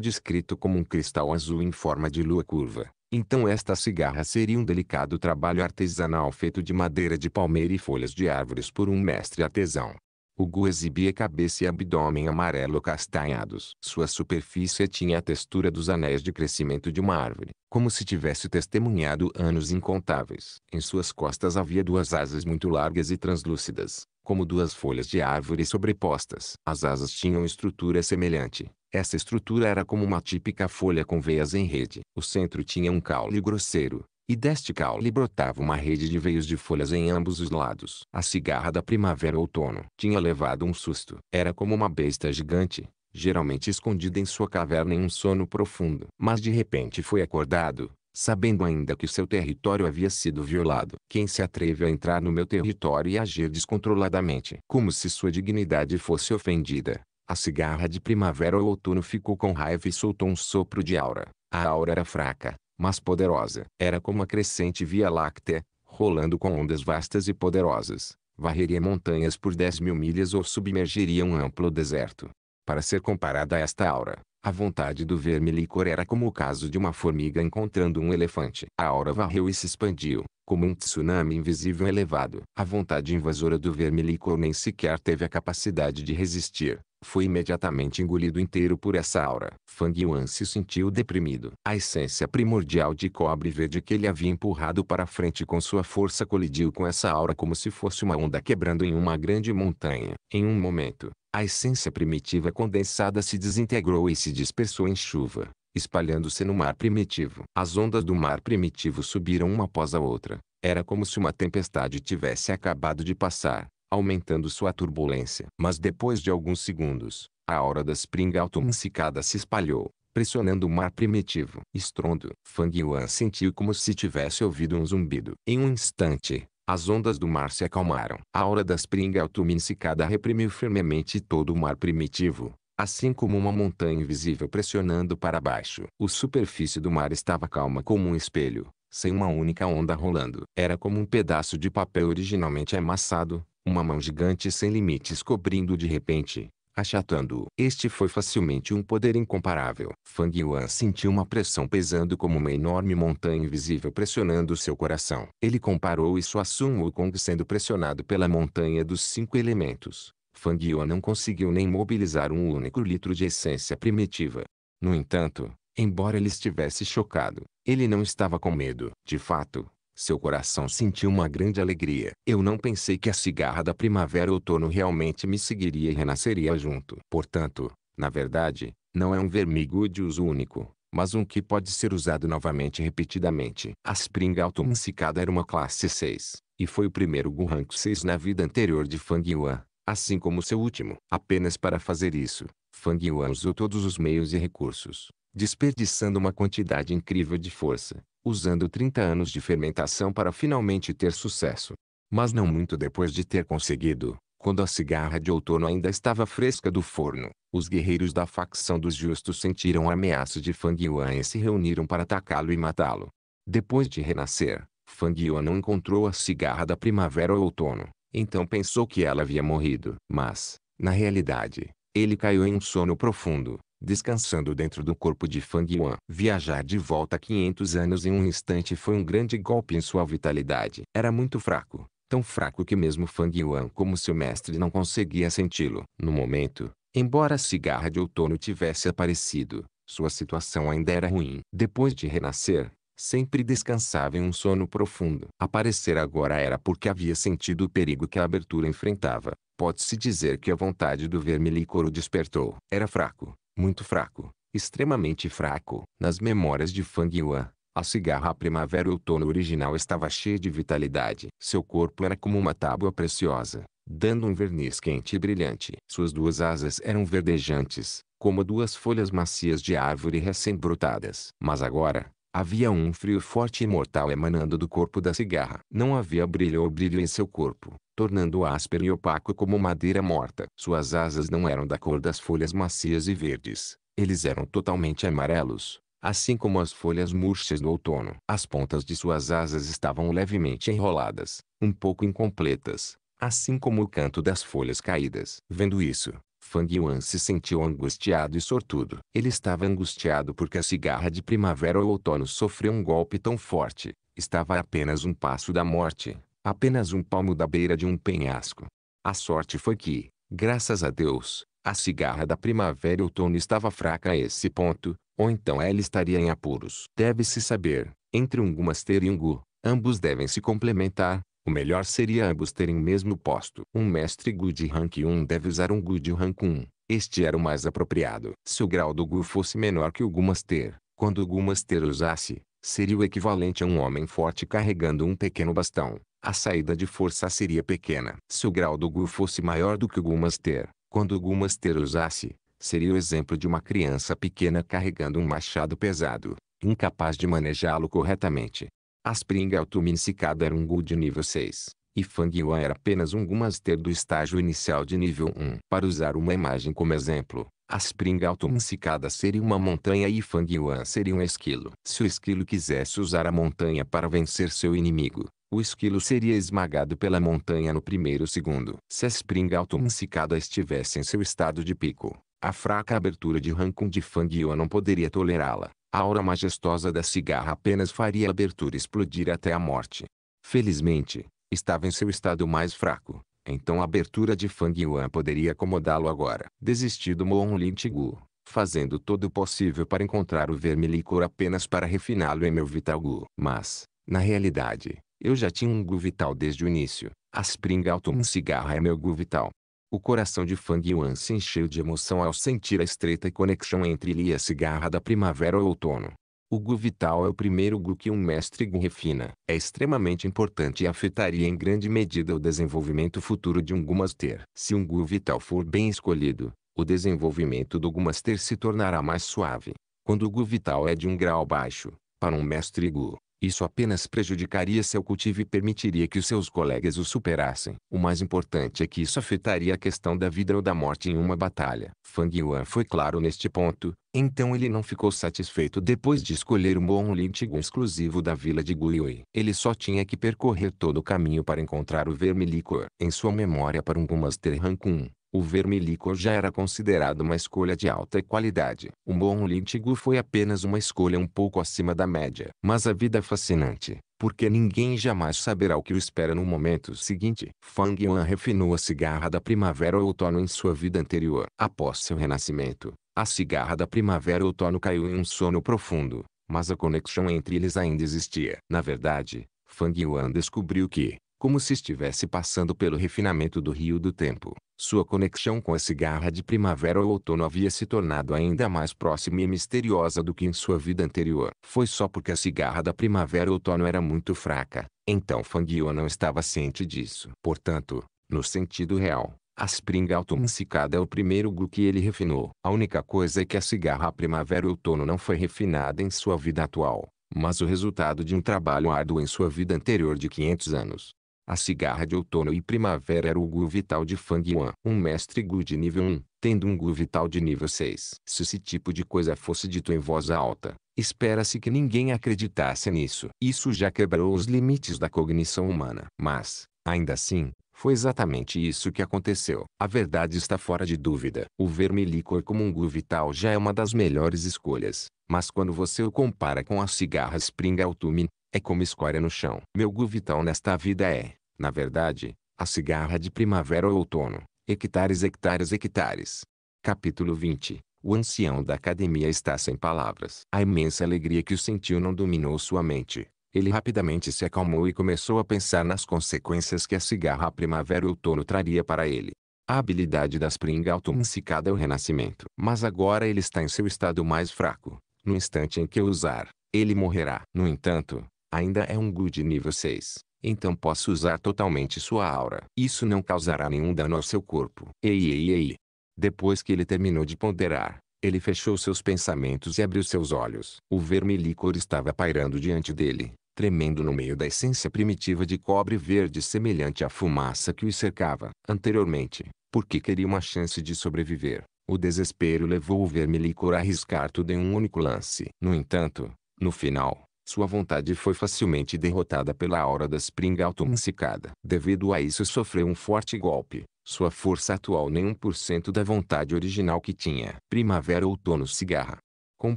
descrito como um cristal azul em forma de lua curva, então esta cigarra seria um delicado trabalho artesanal feito de madeira de palmeira e folhas de árvores por um mestre artesão. O gu exibia cabeça e abdômen amarelo-castanhados. Sua superfície tinha a textura dos anéis de crescimento de uma árvore, como se tivesse testemunhado anos incontáveis. Em suas costas havia duas asas muito largas e translúcidas, como duas folhas de árvore sobrepostas. As asas tinham estrutura semelhante. Essa estrutura era como uma típica folha com veias em rede. O centro tinha um caule grosseiro, e deste caule brotava uma rede de veios de folhas em ambos os lados. A cigarra da primavera-outono tinha levado um susto. Era como uma besta gigante, geralmente escondida em sua caverna em um sono profundo. Mas de repente foi acordado, sabendo ainda que seu território havia sido violado. Quem se atreve a entrar no meu território e agir descontroladamente? Como se sua dignidade fosse ofendida. A cigarra de primavera ou outono ficou com raiva e soltou um sopro de aura. A aura era fraca, mas poderosa. Era como a crescente Via Láctea, rolando com ondas vastas e poderosas. Varreria montanhas por 10.000 milhas ou submergiria um amplo deserto. Para ser comparada a esta aura, a vontade do verme-líquor era como o caso de uma formiga encontrando um elefante. A aura varreu e se expandiu, como um tsunami invisível elevado. A vontade invasora do verme-líquor nem sequer teve a capacidade de resistir. Foi imediatamente engolido inteiro por essa aura. Fang Yuan se sentiu deprimido. A essência primordial de cobre verde que ele havia empurrado para frente com sua força colidiu com essa aura como se fosse uma onda quebrando em uma grande montanha. Em um momento, a essência primitiva condensada se desintegrou e se dispersou em chuva, espalhando-se no mar primitivo. As ondas do mar primitivo subiram uma após a outra. Era como se uma tempestade tivesse acabado de passar, aumentando sua turbulência. Mas depois de alguns segundos, a aura da Spring Autumn cicada se espalhou, pressionando o mar primitivo. Estrondo. Fang Yuan sentiu como se tivesse ouvido um zumbido. Em um instante, as ondas do mar se acalmaram. A aura da Spring Autumn cicada reprimiu firmemente todo o mar primitivo, assim como uma montanha invisível pressionando para baixo. A superfície do mar estava calma como um espelho, sem uma única onda rolando. Era como um pedaço de papel originalmente amassado, uma mão gigante sem limites cobrindo de repente, achatando-o. Este foi facilmente um poder incomparável. Fang Yuan sentiu uma pressão pesando como uma enorme montanha invisível pressionando seu coração. Ele comparou isso a Sun Wukong sendo pressionado pela montanha dos 5 elementos. Fang Yuan não conseguiu nem mobilizar um único litro de essência primitiva. No entanto, embora ele estivesse chocado, ele não estava com medo. De fato, seu coração sentiu uma grande alegria. Eu não pensei que a cigarra da primavera-outono realmente me seguiria e renasceria junto. Portanto, na verdade, não é um vermigo de uso único, mas um que pode ser usado novamente repetidamente. A Spring Autumn cicada era uma classe 6, e foi o primeiro Gu Rank 6 na vida anterior de Fang Yuan, assim como seu último. Apenas para fazer isso, Fang Yuan usou todos os meios e recursos, desperdiçando uma quantidade incrível de força, usando 30 anos de fermentação para finalmente ter sucesso. Mas não muito depois de ter conseguido, quando a cigarra de outono ainda estava fresca do forno, os guerreiros da facção dos justos sentiram a ameaça de Fang Yuan e se reuniram para atacá-lo e matá-lo. Depois de renascer, Fang Yuan não encontrou a cigarra da primavera ou outono, então pensou que ela havia morrido. Mas, na realidade, ele caiu em um sono profundo, descansando dentro do corpo de Fang Yuan. Viajar de volta 500 anos em um instante foi um grande golpe em sua vitalidade. Era muito fraco, tão fraco que mesmo Fang Yuan como seu mestre não conseguia senti-lo. No momento, embora a cigarra de outono tivesse aparecido, sua situação ainda era ruim. Depois de renascer, sempre descansava em um sono profundo. Aparecer agora era porque havia sentido o perigo que a abertura enfrentava. Pode-se dizer que a vontade do verme-líquor o despertou. Era fraco, muito fraco, extremamente fraco. Nas memórias de Fang Yuan, A cigarra primavera-outono original estava cheia de vitalidade. Seu corpo era como uma tábua preciosa, dando um verniz quente e brilhante. Suas duas asas eram verdejantes, como duas folhas macias de árvore recém-brotadas. Mas agora, havia um frio forte e mortal emanando do corpo da cigarra. Não havia brilho ou brilho em seu corpo, tornando-o áspero e opaco como madeira morta. Suas asas não eram da cor das folhas macias e verdes. Eles eram totalmente amarelos, assim como as folhas murchas do outono. As pontas de suas asas estavam levemente enroladas, um pouco incompletas, assim como o canto das folhas caídas. Vendo isso, Fang Yuan se sentiu angustiado e sortudo. Ele estava angustiado porque a cigarra de primavera ou outono sofreu um golpe tão forte. Estava a apenas um passo da morte, apenas um palmo da beira de um penhasco. A sorte foi que, graças a Deus, a cigarra da primavera e outono estava fraca a esse ponto, ou então ela estaria em apuros. Deve-se saber, entre um Gumaster e um Gu, ambos devem se complementar. O melhor seria ambos terem o mesmo posto. Um mestre Gu de rank 1 deve usar um Gu de rank 1. Este era o mais apropriado. Se o grau do Gu fosse menor que o Gu Master, quando o Gu Master usasse, seria o equivalente a um homem forte carregando um pequeno bastão. A saída de força seria pequena. Se o grau do Gu fosse maior do que o Gu Master, quando o Gu Master usasse, seria o exemplo de uma criança pequena carregando um machado pesado, incapaz de manejá-lo corretamente. A Spring Autumn Cicada era um Gu de nível 6, e Fang Yuan era apenas um Gu Master do estágio inicial de nível 1. Para usar uma imagem como exemplo, a Spring Autumn Cicada seria uma montanha e Fang Yuan seria um esquilo. Se o esquilo quisesse usar a montanha para vencer seu inimigo, o esquilo seria esmagado pela montanha no primeiro segundo. Se a Spring Autumn Cicada estivesse em seu estado de pico, a fraca abertura de Rancun de Fang Yuan não poderia tolerá-la. A aura majestosa da cigarra apenas faria a abertura explodir até a morte. Felizmente, estava em seu estado mais fraco, então a abertura de Fang Yuan poderia acomodá-lo agora. Desisti do Moonling Gu, fazendo todo o possível para encontrar o verme-licor apenas para refiná-lo em meu Vital Gu. Mas, na realidade, eu já tinha um Gu Vital desde o início. A Spring Autumn Cigarra é meu Gu Vital. O coração de Fang Yuan se encheu de emoção ao sentir a estreita conexão entre ele e a cigarra da primavera ou outono. O Gu Vital é o primeiro Gu que um mestre Gu refina. É extremamente importante e afetaria em grande medida o desenvolvimento futuro de um Gu Master. Se um Gu Vital for bem escolhido, o desenvolvimento do Gu Master se tornará mais suave. Quando o Gu Vital é de um grau baixo, para um mestre Gu, isso apenas prejudicaria seu cultivo e permitiria que os seus colegas o superassem. O mais importante é que isso afetaria a questão da vida ou da morte em uma batalha. Fang Yuan foi claro neste ponto, então ele não ficou satisfeito depois de escolher o Moonling Gu exclusivo da vila de Guiyue. Ele só tinha que percorrer todo o caminho para encontrar o verme-licor. Em sua memória para um Gu Master Rank 1, o verme-licor já era considerado uma escolha de alta qualidade. O Moonling Gu foi apenas uma escolha um pouco acima da média. Mas a vida é fascinante, porque ninguém jamais saberá o que o espera no momento seguinte. Fang Yuan refinou a cigarra da primavera ou outono em sua vida anterior. Após seu renascimento, a cigarra da primavera ou outono caiu em um sono profundo, mas a conexão entre eles ainda existia. Na verdade, Fang Yuan descobriu que, como se estivesse passando pelo refinamento do rio do tempo, sua conexão com a cigarra de primavera ou outono havia se tornado ainda mais próxima e misteriosa do que em sua vida anterior. Foi só porque a cigarra da primavera ou outono era muito fraca, então Fang Yuan não estava ciente disso. Portanto, no sentido real, a Spring Autumn Cicada é o primeiro Gu que ele refinou. A única coisa é que a cigarra primavera ou outono não foi refinada em sua vida atual, mas o resultado de um trabalho árduo em sua vida anterior de 500 anos. A cigarra de outono e primavera era o Gu Vital de Fang Yuan. Um mestre Gu de nível 1, tendo um Gu Vital de nível 6. Se esse tipo de coisa fosse dito em voz alta, espera-se que ninguém acreditasse nisso. Isso já quebrou os limites da cognição humana. Mas, ainda assim, foi exatamente isso que aconteceu. A verdade está fora de dúvida. O verme-licor como um Gu Vital já é uma das melhores escolhas. Mas quando você o compara com a cigarra Spring Autumn, é como escória no chão. Meu Gu Vital nesta vida é, na verdade, a cigarra de primavera ou outono. Hectares, hectares, hectares. Capítulo 20. O ancião da academia está sem palavras. A imensa alegria que o sentiu não dominou sua mente. Ele rapidamente se acalmou e começou a pensar nas consequências que a cigarra primavera ou outono traria para ele. A habilidade da Spring Autumn Cicada é o renascimento. Mas agora ele está em seu estado mais fraco. No instante em que o usar, ele morrerá. No entanto, ainda é um Good nível 6. Então posso usar totalmente sua aura. Isso não causará nenhum dano ao seu corpo. Ei. Depois que ele terminou de ponderar, ele fechou seus pensamentos e abriu seus olhos. O vermelíquor estava pairando diante dele, tremendo no meio da essência primitiva de cobre verde semelhante à fumaça que o cercava. Anteriormente, porque queria uma chance de sobreviver, o desespero levou o vermelíquor a arriscar tudo em um único lance. No entanto, no final, sua vontade foi facilmente derrotada pela aura da Spring Autumn Cicada. Devido a isso sofreu um forte golpe. Sua força atual nem 1% da vontade original que tinha. Primavera-outono cigarra. Com um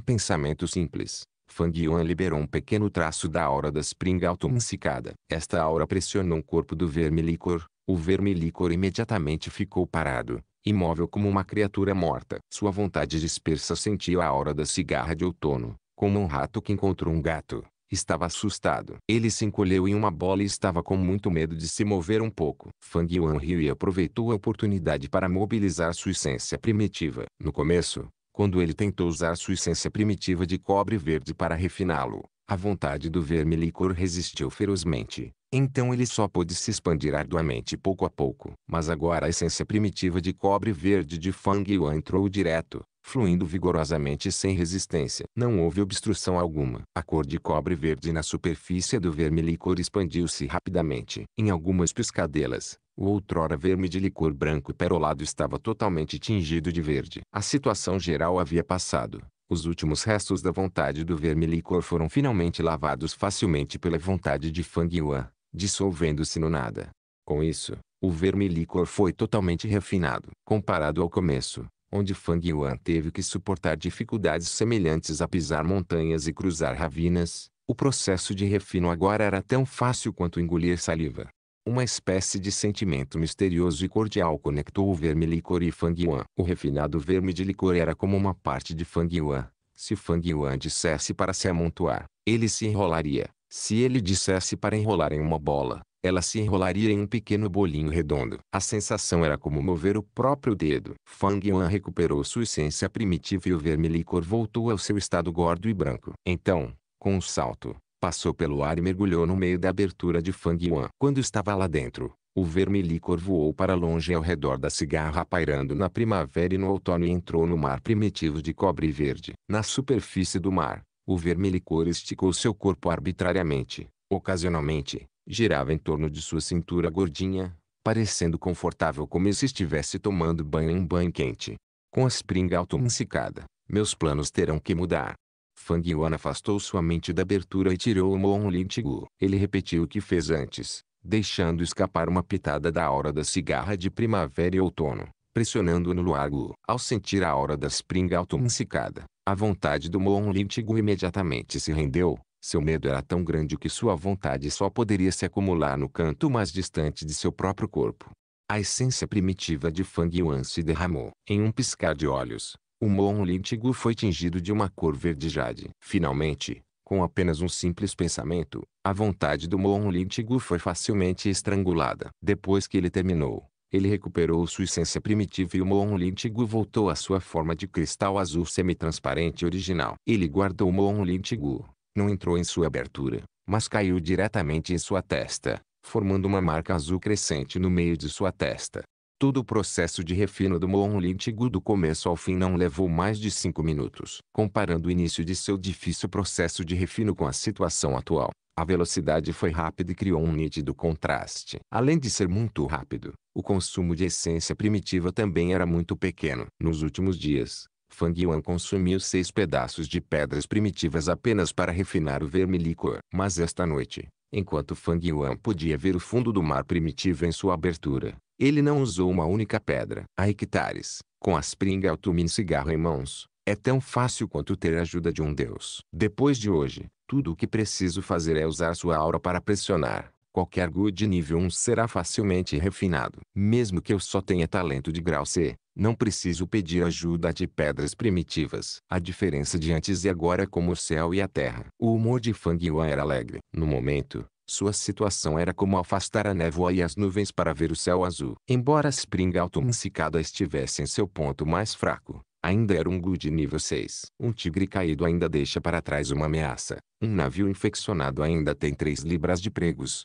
pensamento simples, Fang Yuan liberou um pequeno traço da aura da Spring Autumn Cicada. Esta aura pressionou o corpo do vermelíquor. O vermelíquor imediatamente ficou parado, imóvel como uma criatura morta. Sua vontade dispersa sentia a aura da cigarra de outono, como um rato que encontrou um gato. Estava assustado. Ele se encolheu em uma bola e estava com muito medo de se mover um pouco. Fang Yuan riu e aproveitou a oportunidade para mobilizar sua essência primitiva. No começo, quando ele tentou usar sua essência primitiva de cobre verde para refiná-lo, a vontade do vermelíquor resistiu ferozmente. Então ele só pôde se expandir arduamente pouco a pouco. Mas agora a essência primitiva de cobre verde de Fang Yuan entrou direto, fluindo vigorosamente sem resistência. Não houve obstrução alguma. A cor de cobre verde na superfície do vermelíquor expandiu-se rapidamente. Em algumas piscadelas, o outrora verme de licor branco perolado estava totalmente tingido de verde. A situação geral havia passado. Os últimos restos da vontade do vermelíquor foram finalmente lavados facilmente pela vontade de Fang Yuan, dissolvendo-se no nada. Com isso, o vermelíquor foi totalmente refinado. Comparado ao começo, onde Fang Yuan teve que suportar dificuldades semelhantes a pisar montanhas e cruzar ravinas, o processo de refino agora era tão fácil quanto engolir saliva. Uma espécie de sentimento misterioso e cordial conectou o vermelíquor e Fang Yuan. O refinado verme de licor era como uma parte de Fang Yuan. Se Fang Yuan dissesse para se amontoar, ele se enrolaria. Se ele dissesse para enrolar em uma bola, ela se enrolaria em um pequeno bolinho redondo. A sensação era como mover o próprio dedo. Fang Yuan recuperou sua essência primitiva e o vermelíquor voltou ao seu estado gordo e branco. Então, com um salto, passou pelo ar e mergulhou no meio da abertura de Fang Yuan. Quando estava lá dentro, o vermelíquor voou para longe ao redor da cigarra pairando na primavera e no outono e entrou no mar primitivo de cobre verde. Na superfície do mar, o vermelíquor esticou seu corpo arbitrariamente. Ocasionalmente, girava em torno de sua cintura gordinha, parecendo confortável como se estivesse tomando banho em um banho quente. Com a Spring Autumn Cicada, meus planos terão que mudar. Fang Yuan afastou sua mente da abertura e tirou o Moonlit Tigu. Ele repetiu o que fez antes, deixando escapar uma pitada da aura da cigarra de primavera e outono, pressionando no luar Gu. Ao sentir a aura da Spring Autumn Cicada, a vontade do Moonlit Tigu imediatamente se rendeu. Seu medo era tão grande que sua vontade só poderia se acumular no canto mais distante de seu próprio corpo. A essência primitiva de Fang Yuan se derramou. Em um piscar de olhos, o Moonlit Tigu foi tingido de uma cor verde jade. Finalmente, com apenas um simples pensamento, a vontade do Moonlit Tigu foi facilmente estrangulada. Depois que ele terminou, ele recuperou sua essência primitiva e o Moonlit Tigu voltou à sua forma de cristal azul semi-transparente original. Ele guardou o Moonlit Tigu. Não entrou em sua abertura, mas caiu diretamente em sua testa, formando uma marca azul crescente no meio de sua testa. Todo o processo de refino do Moonlit Tigu do começo ao fim não levou mais de 5 minutos. Comparando o início de seu difícil processo de refino com a situação atual, a velocidade foi rápida e criou um nítido contraste. Além de ser muito rápido, o consumo de essência primitiva também era muito pequeno. Nos últimos dias, Fang Yuan consumiu 6 pedaços de pedras primitivas apenas para refinar o vermelíquor. Mas esta noite, enquanto Fang Yuan podia ver o fundo do mar primitivo em sua abertura, ele não usou uma única pedra. Há hectares, com a Spring Autumn cigarro em mãos, é tão fácil quanto ter a ajuda de um deus. Depois de hoje, tudo o que preciso fazer é usar sua aura para pressionar. Qualquer Good nível 1 será facilmente refinado. Mesmo que eu só tenha talento de grau C, não preciso pedir ajuda de pedras primitivas. A diferença de antes e agora é como o céu e a terra. O humor de Fang Yuan era alegre. No momento, sua situação era como afastar a névoa e as nuvens para ver o céu azul. Embora a Spring Autumn Cicada estivesse em seu ponto mais fraco, Ainda era um Gu de nível 6. Um tigre caído ainda deixa para trás uma ameaça. Um navio infeccionado ainda tem 3 libras de pregos.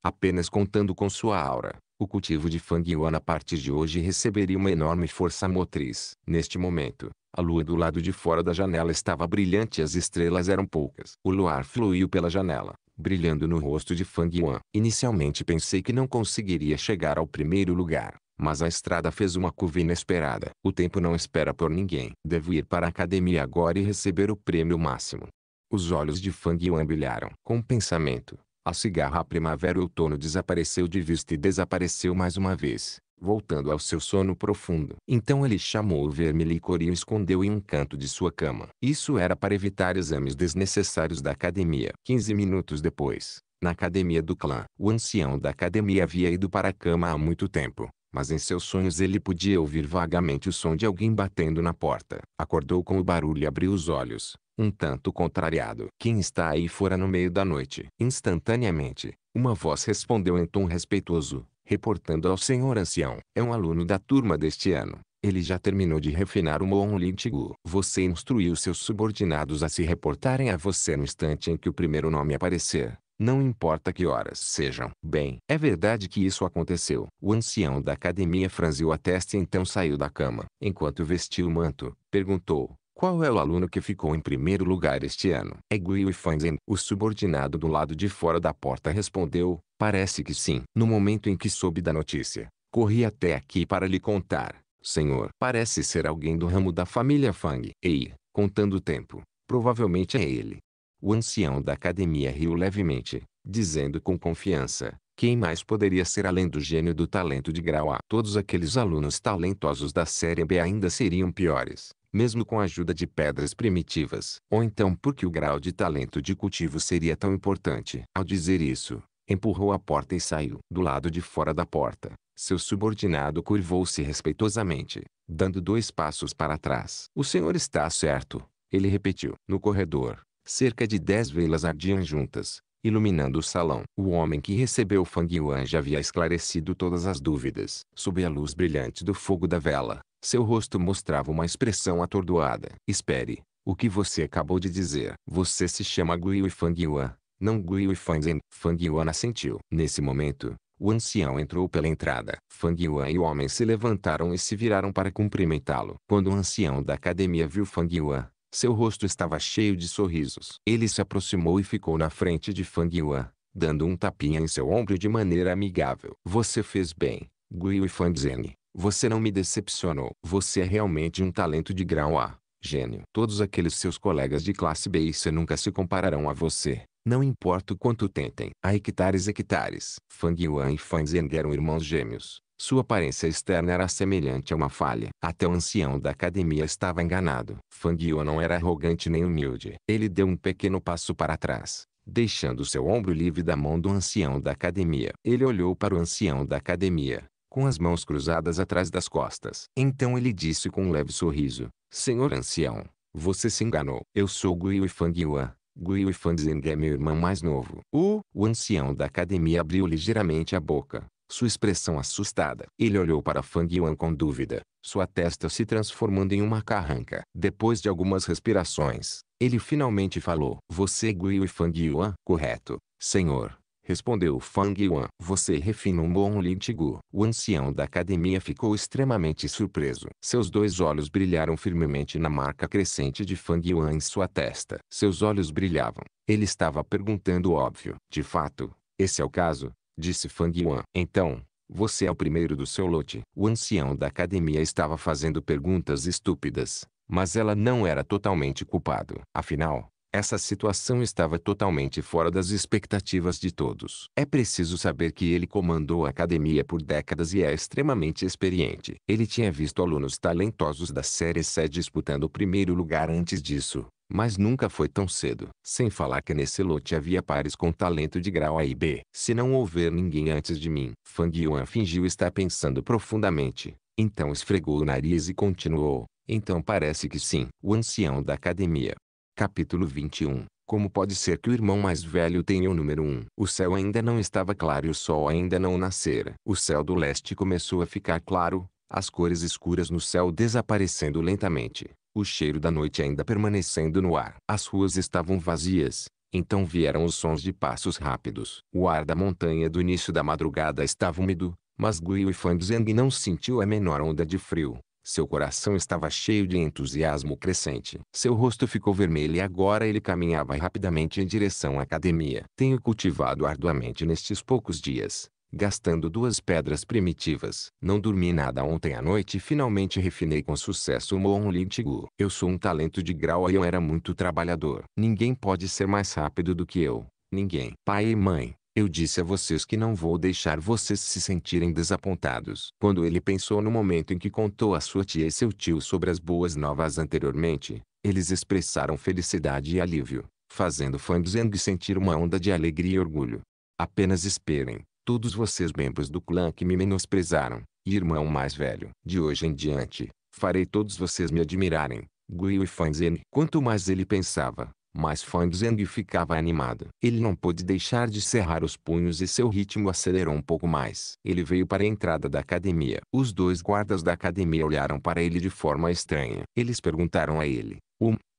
Apenas contando com sua aura, o cultivo de Fang Yuan a partir de hoje receberia uma enorme força motriz. Neste momento, a lua do lado de fora da janela estava brilhante e as estrelas eram poucas. O luar fluiu pela janela, brilhando no rosto de Fang Yuan. Inicialmente pensei que não conseguiria chegar ao primeiro lugar, mas a estrada fez uma curva inesperada. O tempo não espera por ninguém. Devo ir para a academia agora e receber o prêmio máximo. Os olhos de Fang Yuan brilharam. Com o pensamento, a cigarra primavera e outono desapareceu de vista e desapareceu mais uma vez, voltando ao seu sono profundo. Então ele chamou o verme-licor e o escondeu em um canto de sua cama. Isso era para evitar exames desnecessários da academia. 15 minutos depois, na academia do clã, o ancião da academia havia ido para a cama há muito tempo, mas em seus sonhos ele podia ouvir vagamente o som de alguém batendo na porta. Acordou com o barulho e abriu os olhos, um tanto contrariado. Quem está aí fora no meio da noite? Instantaneamente, uma voz respondeu em tom respeitoso, reportando ao senhor ancião. É um aluno da turma deste ano. Ele já terminou de refinar o Moonlit Tigu. Você instruiu seus subordinados a se reportarem a você no instante em que o primeiro nome aparecer. Não importa que horas sejam. Bem, é verdade que isso aconteceu. O ancião da academia franziu a testa e então saiu da cama. Enquanto vestia o manto, perguntou: qual é o aluno que ficou em primeiro lugar este ano? É Gui Fanzhen. O subordinado do lado de fora da porta respondeu: parece que sim. No momento em que soube da notícia, corri até aqui para lhe contar, senhor. Parece ser alguém do ramo da família Fang. Ei, contando o tempo, provavelmente é ele. O ancião da academia riu levemente, dizendo com confiança: quem mais poderia ser além do gênio do talento de grau A? Todos aqueles alunos talentosos da série B ainda seriam piores, mesmo com a ajuda de pedras primitivas. Ou então porque o grau de talento de cultivo seria tão importante. Ao dizer isso, empurrou a porta e saiu. Do lado de fora da porta, seu subordinado curvou-se respeitosamente, dando 2 passos para trás. O senhor está certo, ele repetiu. No corredor, cerca de 10 velas ardiam juntas, iluminando o salão. O homem que recebeu Fang Yuan já havia esclarecido todas as dúvidas. Sob a luz brilhante do fogo da vela, seu rosto mostrava uma expressão atordoada. Espere, o que você acabou de dizer? Você se chama Gui Fang Yuan, não Gui Fanzhen. Fang Yuan assentiu. Nesse momento, o ancião entrou pela entrada. Fang Yuan e o homem se levantaram e se viraram para cumprimentá-lo. Quando o ancião da academia viu Fang Yuan, seu rosto estava cheio de sorrisos. Ele se aproximou e ficou na frente de Fang Yuan, dando um tapinha em seu ombro de maneira amigável. Você fez bem, Gui Fanzhen. Você não me decepcionou. Você é realmente um talento de grau A, gênio. Todos aqueles seus colegas de classe B e C nunca se compararão a você. Não importa o quanto tentem. Há hectares. Fang Yuan e Fanzhen eram irmãos gêmeos. Sua aparência externa era semelhante a uma falha. Até o ancião da academia estava enganado. Fang Yuan não era arrogante nem humilde. Ele deu um pequeno passo para trás, deixando seu ombro livre da mão do ancião da academia. Ele olhou para o ancião da academia, com as mãos cruzadas atrás das costas. Então ele disse com um leve sorriso: senhor ancião, você se enganou. Eu sou Gui Fang Yuan. Gui Fanzhen é meu irmão mais novo. O ancião da academia abriu ligeiramente a boca, sua expressão assustada. Ele olhou para Fang Yuan com dúvida, sua testa se transformando em uma carranca. Depois de algumas respirações, ele finalmente falou: você é Gui Fang Yuan? Correto, senhor, respondeu Fang Yuan. Você refina um Moonlit Tigu. O ancião da academia ficou extremamente surpreso. Seus 2 olhos brilharam firmemente na marca crescente de Fang Yuan em sua testa. Seus olhos brilhavam. Ele estava perguntando o óbvio. De fato, esse é o caso, disse Fang Yuan. Então, você é o primeiro do seu lote. O ancião da academia estava fazendo perguntas estúpidas, mas ela não era totalmente culpado. Afinal, essa situação estava totalmente fora das expectativas de todos. É preciso saber que ele comandou a academia por décadas e é extremamente experiente. Ele tinha visto alunos talentosos da série C disputando o primeiro lugar antes disso, mas nunca foi tão cedo. Sem falar que nesse lote havia pares com talento de grau A e B. Se não houver ninguém antes de mim, Fang Yuan fingiu estar pensando profundamente. Então esfregou o nariz e continuou: então parece que sim. O ancião da academia. Capítulo 21. Como pode ser que o irmão mais velho tenha o número 1? O céu ainda não estava claro e o sol ainda não nascera. O céu do leste começou a ficar claro, as cores escuras no céu desaparecendo lentamente, o cheiro da noite ainda permanecendo no ar. As ruas estavam vazias. Então vieram os sons de passos rápidos. O ar da montanha do início da madrugada estava úmido, mas Gui Fangzheng não sentiu a menor onda de frio. Seu coração estava cheio de entusiasmo crescente. Seu rosto ficou vermelho e agora ele caminhava rapidamente em direção à academia. Tenho cultivado arduamente nestes poucos dias, gastando 2 pedras primitivas. Não dormi nada ontem à noite e finalmente refinei com sucesso o Moonling Tigu. Eu sou um talento de grau e eu era muito trabalhador. Ninguém pode ser mais rápido do que eu. Ninguém. Pai e mãe, eu disse a vocês que não vou deixar vocês se sentirem desapontados. Quando ele pensou no momento em que contou a sua tia e seu tio sobre as boas novas anteriormente, eles expressaram felicidade e alívio, fazendo Fangzheng sentir uma onda de alegria e orgulho. Apenas esperem. Todos vocês membros do clã que me menosprezaram, e irmão mais velho. De hoje em diante, farei todos vocês me admirarem. Gui Fangzheng. Quanto mais ele pensava, mais Fangzheng ficava animado. Ele não pôde deixar de cerrar os punhos e seu ritmo acelerou um pouco mais. Ele veio para a entrada da academia. Os 2 guardas da academia olharam para ele de forma estranha. Eles perguntaram a ele,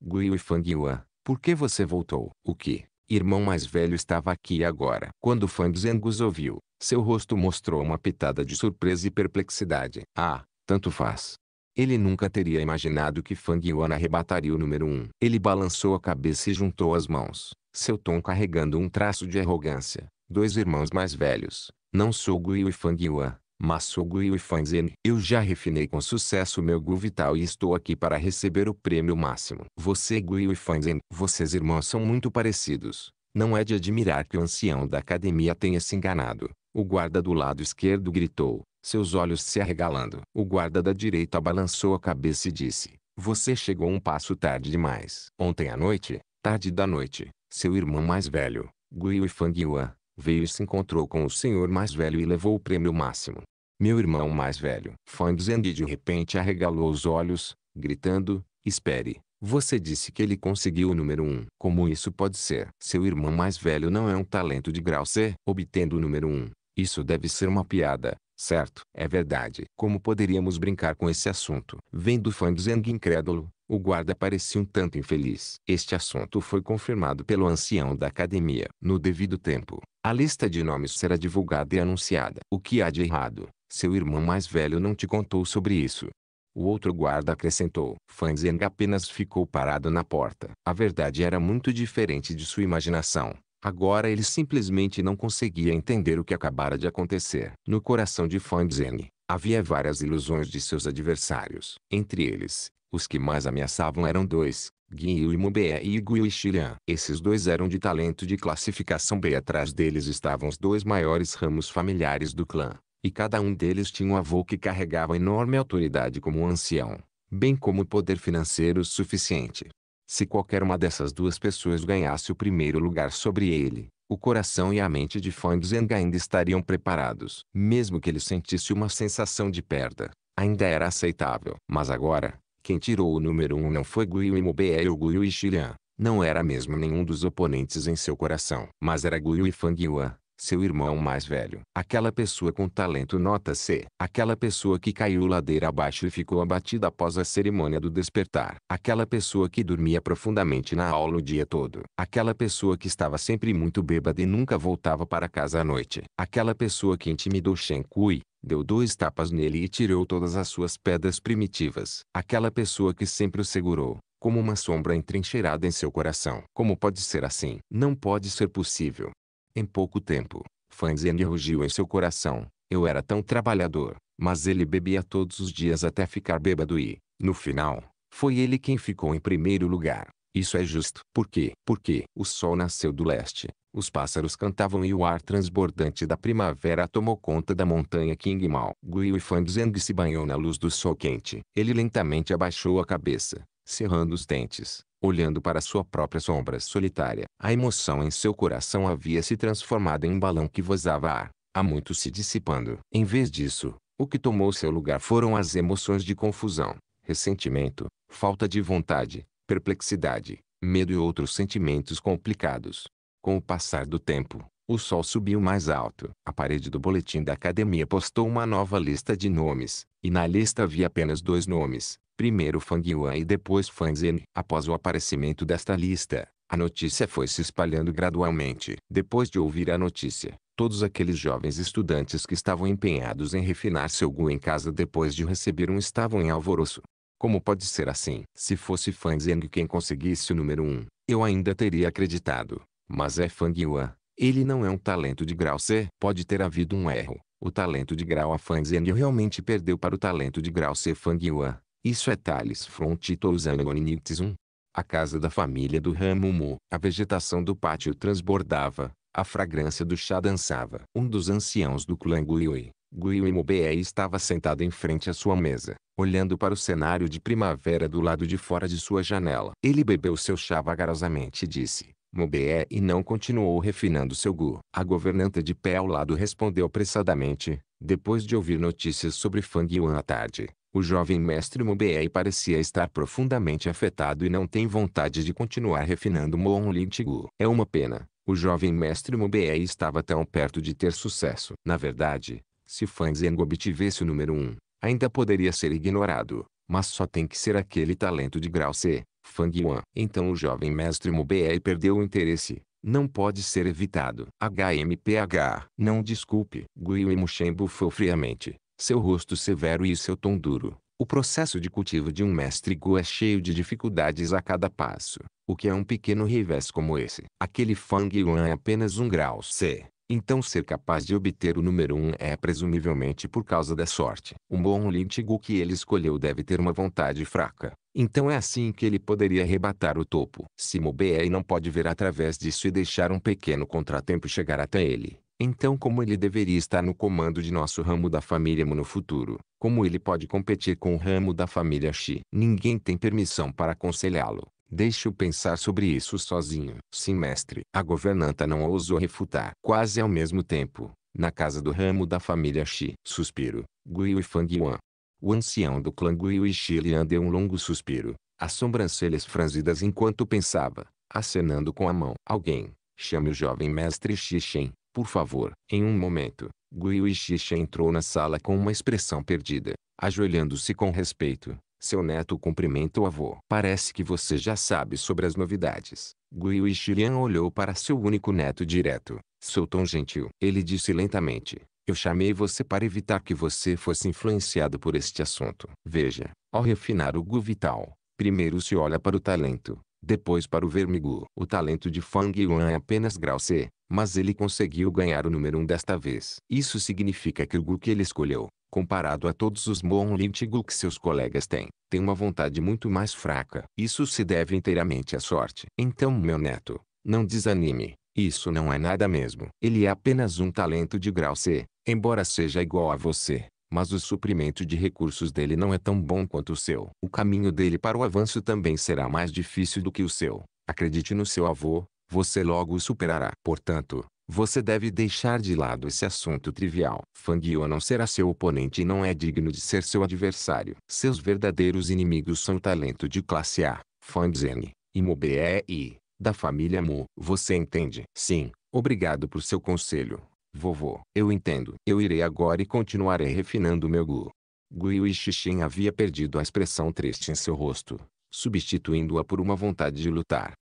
Gui Fangyuan, por que você voltou? O que? Irmão mais velho estava aqui agora. Quando Fangzheng os ouviu, seu rosto mostrou uma pitada de surpresa e perplexidade. Ah, tanto faz. Ele nunca teria imaginado que Fang Yuan arrebataria o número 1. Ele balançou a cabeça e juntou as mãos, seu tom carregando um traço de arrogância. 2 irmãos mais velhos. Não sou Gui Fang Yuan, mas sou Gui Fangzhen. Eu já refinei com sucesso meu Gu Vital e estou aqui para receber o prêmio máximo. Você Gui Fangzhen. Vocês irmãos são muito parecidos. Não é de admirar que o ancião da academia tenha se enganado. O guarda do lado esquerdo gritou, seus olhos se arregalando. O guarda da direita balançou a cabeça e disse, você chegou um passo tarde demais. Ontem à noite, tarde da noite, seu irmão mais velho, Gui Fangyuan, veio e se encontrou com o senhor mais velho e levou o prêmio máximo. Meu irmão mais velho. Fangzheng de repente arregalou os olhos, gritando, espere. Você disse que ele conseguiu o número 1. Como isso pode ser? Seu irmão mais velho não é um talento de grau C, obtendo o número 1. Isso deve ser uma piada, certo? É verdade. Como poderíamos brincar com esse assunto? Vendo Fangzheng incrédulo, o guarda parecia um tanto infeliz. Este assunto foi confirmado pelo ancião da academia. No devido tempo, a lista de nomes será divulgada e anunciada. O que há de errado? Seu irmão mais velho não te contou sobre isso. O outro guarda acrescentou. Fangzheng apenas ficou parado na porta. A verdade era muito diferente de sua imaginação. Agora ele simplesmente não conseguia entender o que acabara de acontecer. No coração de Fangzheng, havia várias ilusões de seus adversários. Entre eles, os que mais ameaçavam eram 2, Guiyu Mube e Gui Shilian. Esses 2 eram de talento de classificação B. Atrás deles estavam os 2 maiores ramos familiares do clã. E cada um deles tinha um avô que carregava enorme autoridade como um ancião, bem como poder financeiro suficiente. Se qualquer uma dessas 2 pessoas ganhasse o primeiro lugar sobre ele, o coração e a mente de Fangzheng ainda estariam preparados. Mesmo que ele sentisse uma sensação de perda, ainda era aceitável. Mas agora, quem tirou o número 1 não foi Guiyu Mube ou Guiyu Shilian. Não era mesmo nenhum dos oponentes em seu coração. Mas era Guiyu Fangyuan, seu irmão mais velho. Aquela pessoa com talento nota C. Aquela pessoa que caiu ladeira abaixo e ficou abatida após a cerimônia do despertar. Aquela pessoa que dormia profundamente na aula o dia todo. Aquela pessoa que estava sempre muito bêbada e nunca voltava para casa à noite. Aquela pessoa que intimidou Shen Kui, deu 2 tapas nele e tirou todas as suas pedras primitivas. Aquela pessoa que sempre o segurou, como uma sombra entrincheirada em seu coração. Como pode ser assim? Não pode ser possível. Em pouco tempo, Fangzheng rugiu em seu coração. Eu era tão trabalhador, mas ele bebia todos os dias até ficar bêbado e, no final, foi ele quem ficou em primeiro lugar. Isso é justo. Por quê? Porque o sol nasceu do leste, os pássaros cantavam e o ar transbordante da primavera tomou conta da montanha Qingmao. Gui Fangzheng se banhou na luz do sol quente. Ele lentamente abaixou a cabeça, cerrando os dentes, olhando para sua própria sombra solitária. A emoção em seu coração havia se transformado em um balão que vazava ar, há muito se dissipando. Em vez disso, o que tomou seu lugar foram as emoções de confusão, ressentimento, falta de vontade, perplexidade, medo e outros sentimentos complicados. Com o passar do tempo, O sol subiu mais alto. A parede do boletim da academia postou uma nova lista de nomes, e na lista havia apenas 2 nomes, primeiro Fang Yuan e depois Fan Zhen. Após o aparecimento desta lista, a notícia foi se espalhando gradualmente. Depois de ouvir a notícia, todos aqueles jovens estudantes que estavam empenhados em refinar seu gu em casa depois de receber estavam em alvoroço. Como pode ser assim? Se fosse Fan Zhen quem conseguisse o número 1, eu ainda teria acreditado. Mas é Fang Yuan. Ele não é um talento de grau C. Pode ter havido um erro. O talento de grau A Fan Zhen realmente perdeu para o talento de grau C Fang Yuan. Isso é Thales Frontitousangonitizum. A casa da família do ramo Mu. A vegetação do pátio transbordava. A fragrância do chá dançava. Um dos anciãos do clã Guiyue, Guiyue Mobe, estava sentado em frente à sua mesa, olhando para o cenário de primavera do lado de fora de sua janela. Ele bebeu seu chá vagarosamente e disse: Mobe, e não continuou refinando seu gu. A governanta de pé ao lado respondeu apressadamente, depois de ouvir notícias sobre Fang Yuan à tarde. O jovem mestre Mobe parecia estar profundamente afetado e não tem vontade de continuar refinando Moon Lin Gu. É uma pena. O jovem mestre Mobe estava tão perto de ter sucesso. Na verdade, se Fan Zhen obtivesse o número 1, ainda poderia ser ignorado, mas só tem que ser aquele talento de grau C, Fang Yuan. Então o jovem mestre Mobe perdeu o interesse. Não pode ser evitado. HMPH. Não desculpe. Guiyue Mushen bufou friamente, seu rosto severo e seu tom duro. O processo de cultivo de um mestre Gu é cheio de dificuldades a cada passo. O que é um pequeno revés como esse? Aquele Fang Yuan é apenas um grau C. Então ser capaz de obter o número 1 é presumivelmente por causa da sorte. O Moon Lin Gu que ele escolheu deve ter uma vontade fraca. Então é assim que ele poderia arrebatar o topo. Se Mobe não pode ver através disso e deixar um pequeno contratempo chegar até ele, então como ele deveria estar no comando de nosso ramo da família Mu no futuro? Como ele pode competir com o ramo da família Shi? Ninguém tem permissão para aconselhá-lo. Deixe-o pensar sobre isso sozinho. Sim, mestre. A governanta não ousou refutar. Quase ao mesmo tempo, na casa do ramo da família Shi. Suspiro. Guiyue Fang Yuan. O ancião do clã Guiyue Shilian deu um longo suspiro, as sobrancelhas franzidas enquanto pensava, acenando com a mão. Alguém, chame o jovem mestre Xixen, por favor. Em um momento, Guiyue Xixen entrou na sala com uma expressão perdida, ajoelhando-se com respeito. Seu neto cumprimenta o avô. Parece que você já sabe sobre as novidades. Guiyue Shilian olhou para seu único neto direto. Seu tom gentil. Ele disse lentamente: eu chamei você para evitar que você fosse influenciado por este assunto. Veja, ao refinar o Gu vital, primeiro se olha para o talento, depois para o vermigu. O talento de Fang Yuan é apenas grau C, mas ele conseguiu ganhar o número 1 desta vez. Isso significa que o Gu que ele escolheu, comparado a todos os Moon Lin Gu que seus colegas têm, tem uma vontade muito mais fraca. Isso se deve inteiramente à sorte. Então, meu neto, não desanime. Isso não é nada mesmo. Ele é apenas um talento de grau C, embora seja igual a você, mas o suprimento de recursos dele não é tão bom quanto o seu. O caminho dele para o avanço também será mais difícil do que o seu. Acredite no seu avô, você logo o superará. Portanto, você deve deixar de lado esse assunto trivial. Fang Yuan não será seu oponente e não é digno de ser seu adversário. Seus verdadeiros inimigos são o talento de classe A, Fan Zhen, e Mobe e, da família Mu. Você entende? Sim, obrigado por seu conselho, vovô. Eu entendo. Eu irei agora e continuarei refinando meu Gu. Guiyue Xixin havia perdido a expressão triste em seu rosto, substituindo-a por uma vontade de lutar.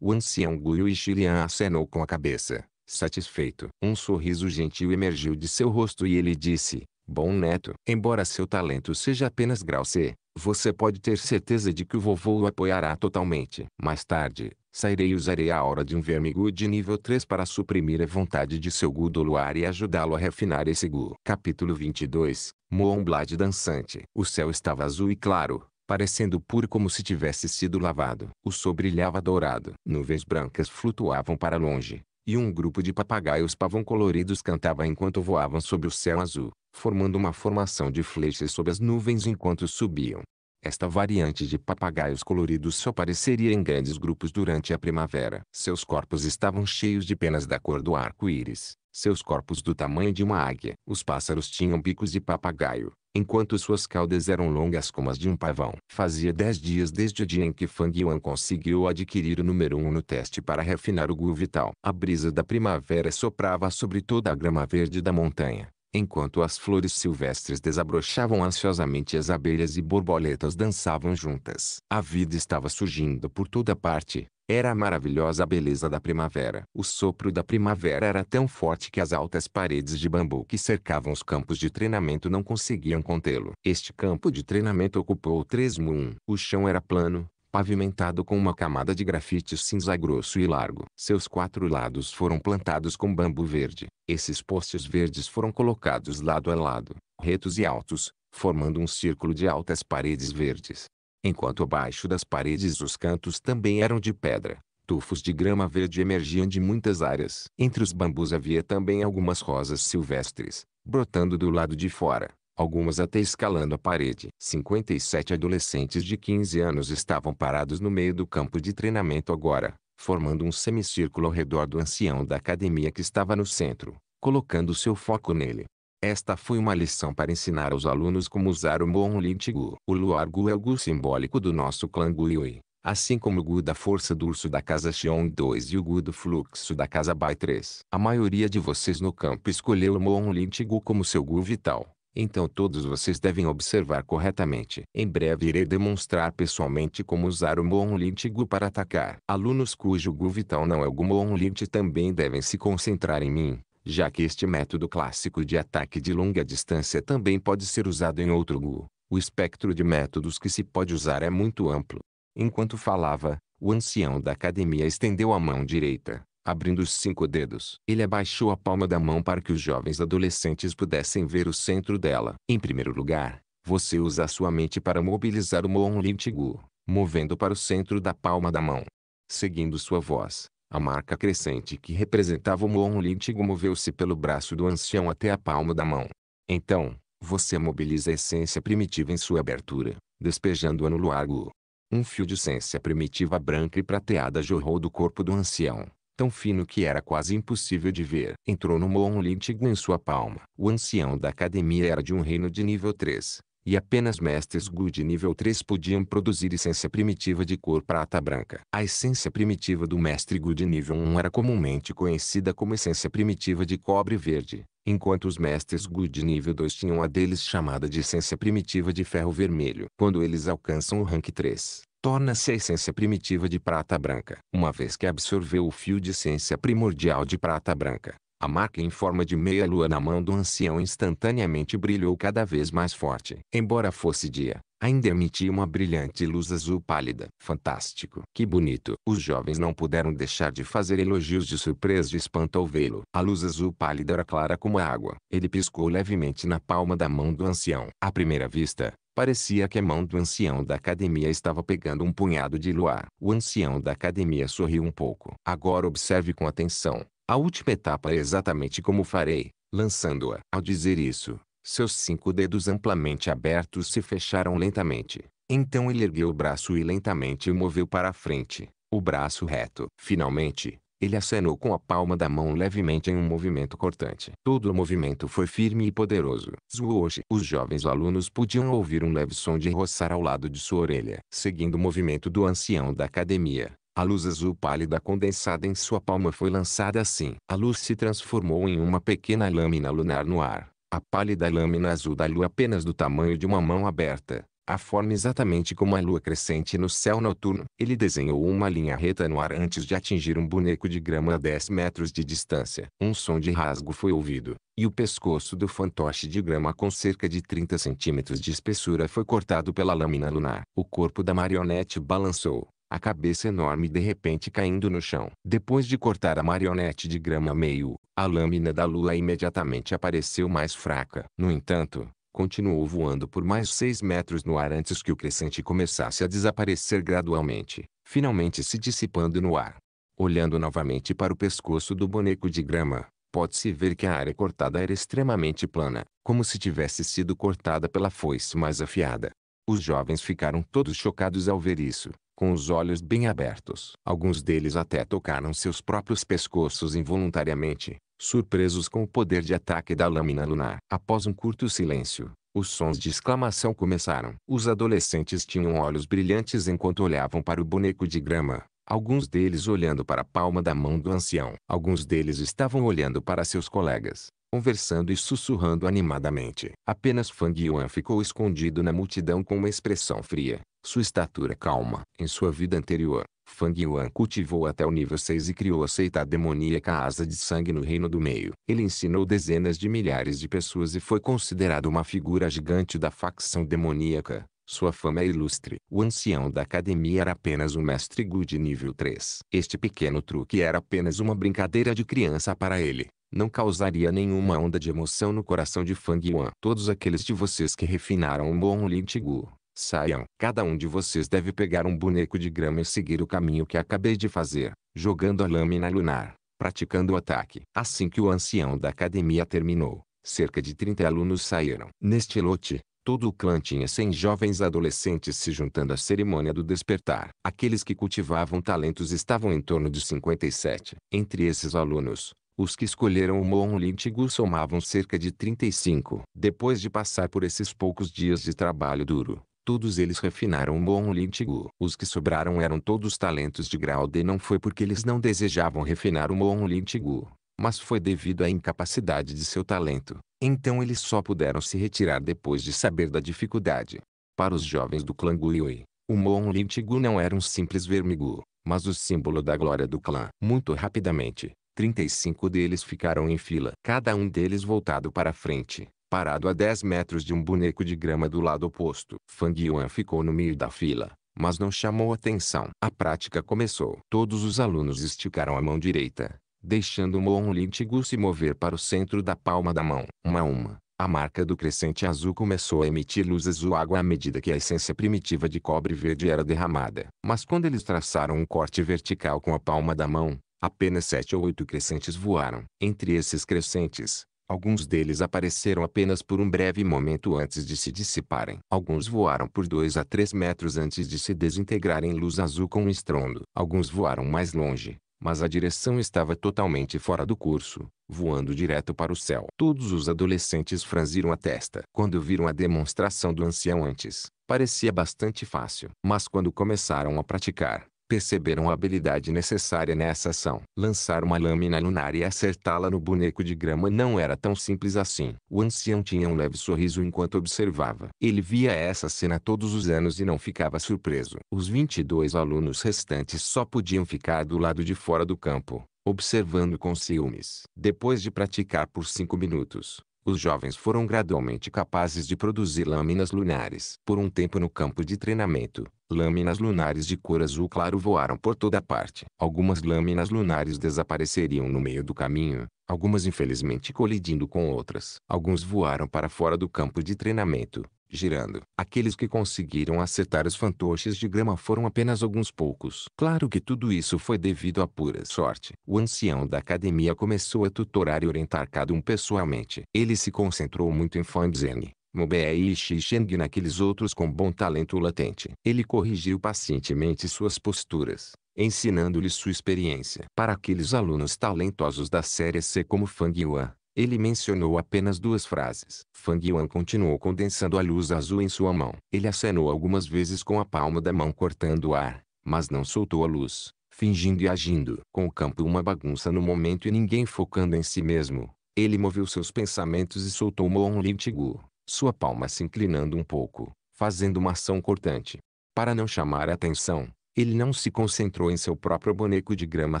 O ancião Guiyue Shilian acenou com a cabeça, satisfeito. Um sorriso gentil emergiu de seu rosto e ele disse: bom neto, embora seu talento seja apenas grau C, você pode ter certeza de que o vovô o apoiará totalmente. Mais tarde, sairei e usarei a aura de um vermigu de nível 3 para suprimir a vontade de seu Gu do luar e ajudá-lo a refinar esse Gu. Capítulo 22. Moonblade dançante. O céu estava azul e claro, parecendo puro como se tivesse sido lavado. O sol brilhava dourado. Nuvens brancas flutuavam para longe, e um grupo de papagaios pavão coloridos cantava enquanto voavam sob o céu azul, formando uma formação de flechas sob as nuvens enquanto subiam. Esta variante de papagaios coloridos só apareceria em grandes grupos durante a primavera. Seus corpos estavam cheios de penas da cor do arco-íris, seus corpos do tamanho de uma águia. Os pássaros tinham bicos de papagaio, enquanto suas caudas eram longas como as de um pavão. Fazia 10 dias desde o dia em que Fang Yuan conseguiu adquirir o número 1 no teste para refinar o Gu Vital. A brisa da primavera soprava sobre toda a grama verde da montanha, enquanto as flores silvestres desabrochavam ansiosamente e as abelhas e borboletas dançavam juntas. A vida estava surgindo por toda parte. Era a maravilhosa beleza da primavera. O sopro da primavera era tão forte que as altas paredes de bambu que cercavam os campos de treinamento não conseguiam contê-lo. Este campo de treinamento ocupou o 3-1. O chão era plano, pavimentado com uma camada de grafite cinza grosso e largo. Seus 4 lados foram plantados com bambu verde. Esses postes verdes foram colocados lado a lado, retos e altos, formando um círculo de altas paredes verdes. Enquanto abaixo das paredes os cantos também eram de pedra, tufos de grama verde emergiam de muitas áreas. Entre os bambus havia também algumas rosas silvestres, brotando do lado de fora, algumas até escalando a parede. 57 adolescentes de 15 anos estavam parados no meio do campo de treinamento agora, formando um semicírculo ao redor do ancião da academia que estava no centro, colocando seu foco nele. Esta foi uma lição para ensinar aos alunos como usar o Monlin Gu. O Luar Gu é o Gu simbólico do nosso clã Guiyue, assim como o Gu da força do urso da casa Xiong 2 e o Gu do fluxo da casa Bai 3. A maioria de vocês no campo escolheu o Monlin Gu como seu Gu vital, então todos vocês devem observar corretamente. Em breve irei demonstrar pessoalmente como usar o Monlin Gu para atacar. Alunos cujo Gu vital não é o Gu Monlin também devem se concentrar em mim, já que este método clássico de ataque de longa distância também pode ser usado em outro Gu. O espectro de métodos que se pode usar é muito amplo. Enquanto falava, o ancião da academia estendeu a mão direita, abrindo os 5 dedos. Ele abaixou a palma da mão para que os jovens adolescentes pudessem ver o centro dela. Em primeiro lugar, você usa a sua mente para mobilizar o Monlin Gu, movendo para o centro da palma da mão. Seguindo sua voz, a marca crescente que representava o Monlin Gu moveu-se pelo braço do ancião até a palma da mão. Então, você mobiliza a essência primitiva em sua abertura, despejando-a no Luar Gu. Um fio de essência primitiva branca e prateada jorrou do corpo do ancião, tão fino que era quase impossível de ver. Entrou no Monlin Gu em sua palma. O ancião da academia era de um reino de nível 3. E apenas mestres Gu de nível 3 podiam produzir essência primitiva de cor prata branca. A essência primitiva do mestre Gu de nível 1 era comumente conhecida como essência primitiva de cobre verde, enquanto os mestres Gu de nível 2 tinham a deles chamada de essência primitiva de ferro vermelho. Quando eles alcançam o rank 3, torna-se a essência primitiva de prata branca. Uma vez que absorveu o fio de essência primordial de prata branca, a marca em forma de meia-lua na mão do ancião instantaneamente brilhou cada vez mais forte. Embora fosse dia, ainda emitia uma brilhante luz azul pálida. Fantástico! Que bonito! Os jovens não puderam deixar de fazer elogios de surpresa e espanto ao vê-lo. A luz azul pálida era clara como a água. Ele piscou levemente na palma da mão do ancião. À primeira vista, parecia que a mão do ancião da academia estava pegando um punhado de luar. O ancião da academia sorriu um pouco. Agora observe com atenção. A última etapa é exatamente como farei, lançando-a. Ao dizer isso, seus 5 dedos amplamente abertos se fecharam lentamente. Então ele ergueu o braço e lentamente o moveu para a frente, o braço reto. Finalmente, ele acenou com a palma da mão levemente em um movimento cortante. Todo o movimento foi firme e poderoso. Zwoosh! Os jovens alunos podiam ouvir um leve som de roçar ao lado de sua orelha. Seguindo o movimento do ancião da academia, a luz azul pálida condensada em sua palma foi lançada assim. A luz se transformou em uma pequena lâmina lunar no ar. A pálida lâmina azul da lua apenas do tamanho de uma mão aberta. A forma exatamente como a lua crescente no céu noturno. Ele desenhou uma linha reta no ar antes de atingir um boneco de grama a 10 metros de distância. Um som de rasgo foi ouvido, e o pescoço do fantoche de grama com cerca de 30 centímetros de espessura foi cortado pela lâmina lunar. O corpo da marionete balançou, a cabeça enorme de repente caindo no chão. Depois de cortar a marionete de grama a meio, a lâmina da lua imediatamente apareceu mais fraca. No entanto, continuou voando por mais 6 metros no ar antes que o crescente começasse a desaparecer gradualmente, finalmente se dissipando no ar. Olhando novamente para o pescoço do boneco de grama, pode-se ver que a área cortada era extremamente plana, como se tivesse sido cortada pela foice mais afiada. Os jovens ficaram todos chocados ao ver isso, com os olhos bem abertos. Alguns deles até tocaram seus próprios pescoços involuntariamente, surpresos com o poder de ataque da lâmina lunar. Após um curto silêncio, Os sons de exclamação começaram. Os adolescentes tinham olhos brilhantes enquanto olhavam para o boneco de grama. Alguns deles olhando para a palma da mão do ancião. Alguns deles estavam olhando para seus colegas, conversando e sussurrando animadamente. Apenas Fang Yuan ficou escondido na multidão com uma expressão fria, sua estatura calma. Em sua vida anterior, Fang Yuan cultivou até o nível 6 e criou a seita demoníaca Asa de Sangue no Reino do Meio. Ele ensinou dezenas de milhares de pessoas e foi considerado uma figura gigante da facção demoníaca. Sua fama é ilustre. O ancião da academia era apenas um mestre Gu de nível 3. Este pequeno truque era apenas uma brincadeira de criança para ele. Não causaria nenhuma onda de emoção no coração de Fang Yuan. Todos aqueles de vocês que refinaram o Mon Lin Tigu, saiam. Cada um de vocês deve pegar um boneco de grama e seguir o caminho que acabei de fazer, jogando a lâmina lunar, praticando o ataque. Assim que o ancião da academia terminou, cerca de 30 alunos saíram. Neste lote, todo o clã tinha 100 jovens adolescentes se juntando à cerimônia do despertar. Aqueles que cultivavam talentos estavam em torno de 57. Entre esses alunos, os que escolheram o Mon Lin Tigu somavam cerca de 35. Depois de passar por esses poucos dias de trabalho duro, todos eles refinaram o Mon Lin Tigu. Os que sobraram eram todos talentos de grau D. Não foi porque eles não desejavam refinar o Mon Lin Tigu, mas foi devido à incapacidade de seu talento. Então eles só puderam se retirar depois de saber da dificuldade. Para os jovens do clã Guiyue, o Mon Lin Tigu não era um simples vermigu, mas o símbolo da glória do clã. Muito rapidamente, 35 deles ficaram em fila. Cada um deles voltado para a frente, parado a 10 metros de um boneco de grama do lado oposto. Fang Yuan ficou no meio da fila, mas não chamou atenção. A prática começou. Todos os alunos esticaram a mão direita, deixando o Mon Lin Tigu se mover para o centro da palma da mão. Uma a uma, a marca do crescente azul começou a emitir luz azul água à medida que a essência primitiva de cobre verde era derramada. Mas quando eles traçaram um corte vertical com a palma da mão, apenas 7 ou 8 crescentes voaram. Entre esses crescentes, alguns deles apareceram apenas por um breve momento antes de se dissiparem. Alguns voaram por 2 a 3 metros antes de se desintegrarem em luz azul com um estrondo. Alguns voaram mais longe, mas a direção estava totalmente fora do curso, voando direto para o céu. Todos os adolescentes franziram a testa. Quando viram a demonstração do ancião antes, parecia bastante fácil. Mas quando começaram a praticar, perceberam a habilidade necessária nessa ação. Lançar uma lâmina lunar e acertá-la no boneco de grama não era tão simples assim. O ancião tinha um leve sorriso enquanto observava. Ele via essa cena todos os anos e não ficava surpreso. Os 22 alunos restantes só podiam ficar do lado de fora do campo, observando com ciúmes. Depois de praticar por 5 minutos, os jovens foram gradualmente capazes de produzir lâminas lunares. Por um tempo no campo de treinamento, lâminas lunares de cor azul claro voaram por toda parte. Algumas lâminas lunares desapareceriam no meio do caminho, algumas infelizmente colidindo com outras. Alguns voaram para fora do campo de treinamento, girando. Aqueles que conseguiram acertar os fantoches de grama foram apenas alguns poucos. Claro que tudo isso foi devido à pura sorte. O ancião da academia começou a tutorar e orientar cada um pessoalmente. Ele se concentrou muito em Fan Zhen, Mobei e Shi Sheng e naqueles outros com bom talento latente. Ele corrigiu pacientemente suas posturas, ensinando-lhes sua experiência. Para aqueles alunos talentosos da série C como Fang Yuan, ele mencionou apenas 2 frases. Fang Yuan continuou condensando a luz azul em sua mão. Ele acenou algumas vezes com a palma da mão cortando o ar, mas não soltou a luz, fingindo e agindo. Com o campo uma bagunça no momento e ninguém focando em si mesmo, ele moveu seus pensamentos e soltou Mon Lin Tigu, sua palma se inclinando um pouco, fazendo uma ação cortante. Para não chamar a atenção, ele não se concentrou em seu próprio boneco de grama à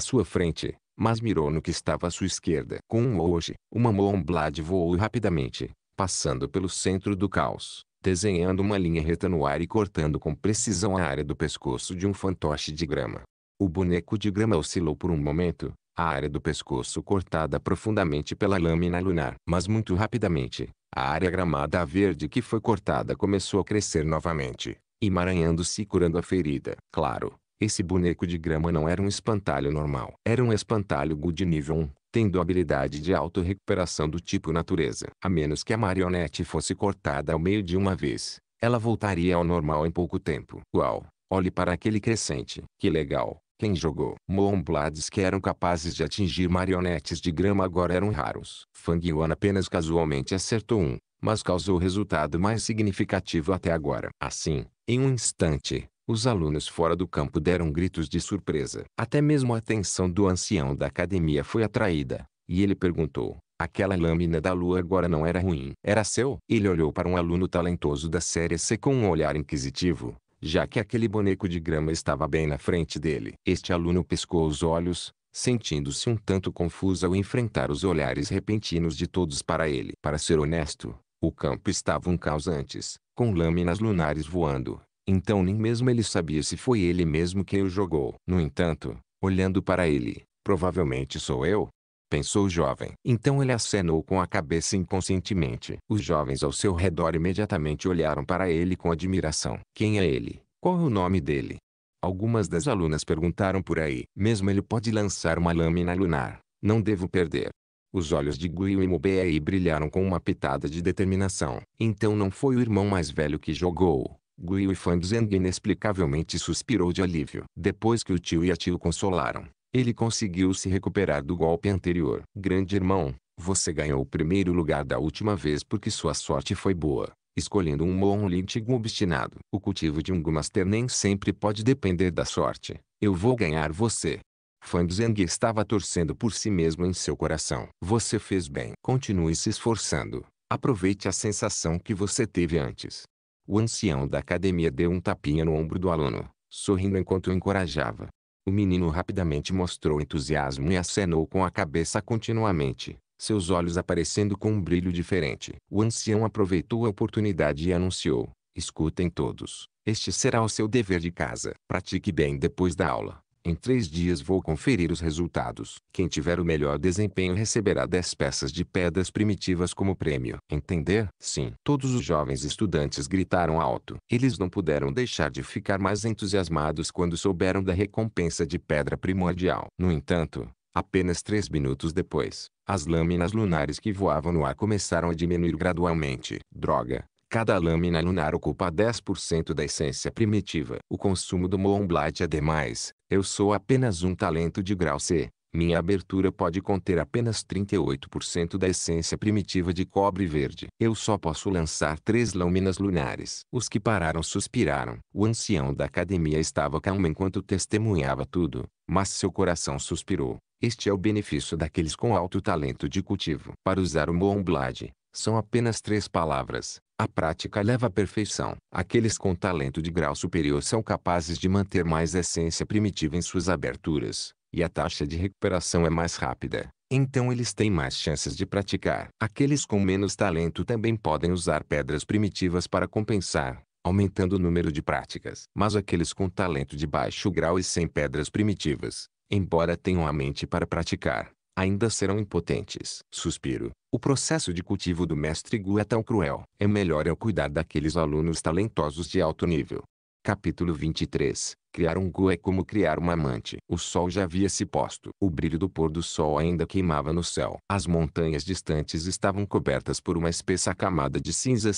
sua frente, mas mirou no que estava à sua esquerda. Com um hoje, uma Moonblade voou rapidamente, passando pelo centro do caos, desenhando uma linha reta no ar e cortando com precisão a área do pescoço de um fantoche de grama. O boneco de grama oscilou por um momento, a área do pescoço cortada profundamente pela lâmina lunar. Mas muito rapidamente, a área gramada verde que foi cortada começou a crescer novamente, emaranhando-se e curando a ferida. Claro, esse boneco de grama não era um espantalho normal. Era um espantalho Gu de nível 1, tendo habilidade de auto-recuperação do tipo natureza. A menos que a marionete fosse cortada ao meio de uma vez, ela voltaria ao normal em pouco tempo. Uau! Olhe para aquele crescente. Que legal! Quem jogou? Moonblades que eram capazes de atingir marionetes de grama agora eram raros. Fang Yuan apenas casualmente acertou um, mas causou o resultado mais significativo até agora. Assim, em um instante, os alunos fora do campo deram gritos de surpresa. Até mesmo a atenção do ancião da academia foi atraída, e ele perguntou: aquela lâmina da lua agora não era ruim? Era seu? Ele olhou para um aluno talentoso da série C com um olhar inquisitivo, já que aquele boneco de grama estava bem na frente dele. Este aluno piscou os olhos, sentindo-se um tanto confuso ao enfrentar os olhares repentinos de todos para ele. Para ser honesto, o campo estava um caos antes, com lâminas lunares voando. Então nem mesmo ele sabia se foi ele mesmo quem o jogou. No entanto, olhando para ele, provavelmente sou eu? Pensou o jovem. Então ele acenou com a cabeça inconscientemente. Os jovens ao seu redor imediatamente olharam para ele com admiração. Quem é ele? Qual é o nome dele? Algumas das alunas perguntaram por aí. Mesmo ele pode lançar uma lâmina lunar. Não devo perder. Os olhos de Guiu e Mobei brilharam com uma pitada de determinação. Então não foi o irmão mais velho que jogou. Guiu Fanzeng inexplicavelmente suspirou de alívio. Depois que o tio e a tia o consolaram, ele conseguiu se recuperar do golpe anterior. Grande irmão, você ganhou o primeiro lugar da última vez porque sua sorte foi boa, escolhendo um Monlin Tigu obstinado. O cultivo de um Gu Master nem sempre pode depender da sorte. Eu vou ganhar você. Fang Zheng estava torcendo por si mesmo em seu coração. Você fez bem. Continue se esforçando. Aproveite a sensação que você teve antes. O ancião da academia deu um tapinha no ombro do aluno, sorrindo enquanto o encorajava. O menino rapidamente mostrou entusiasmo e acenou com a cabeça continuamente, seus olhos aparecendo com um brilho diferente. O ancião aproveitou a oportunidade e anunciou: escutem todos, este será o seu dever de casa. Pratique bem depois da aula. Em 3 dias vou conferir os resultados. Quem tiver o melhor desempenho receberá 10 peças de pedras primitivas como prêmio. Entender? Sim. Todos os jovens estudantes gritaram alto. Eles não puderam deixar de ficar mais entusiasmados quando souberam da recompensa de pedra primordial. No entanto, apenas 3 minutos depois, as lâminas lunares que voavam no ar começaram a diminuir gradualmente. Droga! Cada lâmina lunar ocupa 10% da essência primitiva. O consumo do Moonblight é demais. Eu sou apenas um talento de grau C. Minha abertura pode conter apenas 38% da essência primitiva de cobre verde. Eu só posso lançar 3 lâminas lunares. Os que pararam suspiraram. O ancião da academia estava calmo enquanto testemunhava tudo, mas seu coração suspirou. Este é o benefício daqueles com alto talento de cultivo. Para usar o Moonblight, são apenas 3 palavras. A prática leva à perfeição. Aqueles com talento de grau superior são capazes de manter mais essência primitiva em suas aberturas, e a taxa de recuperação é mais rápida. Então eles têm mais chances de praticar. Aqueles com menos talento também podem usar pedras primitivas para compensar, aumentando o número de práticas. Mas aqueles com talento de baixo grau e sem pedras primitivas, embora tenham a mente para praticar, ainda serão impotentes. Suspiro. O processo de cultivo do mestre Gu é tão cruel. É melhor eu cuidar daqueles alunos talentosos de alto nível. Capítulo 23. Criar um Gu é como criar uma amante. O sol já havia se posto. O brilho do pôr do sol ainda queimava no céu. As montanhas distantes estavam cobertas por uma espessa camada de cinza,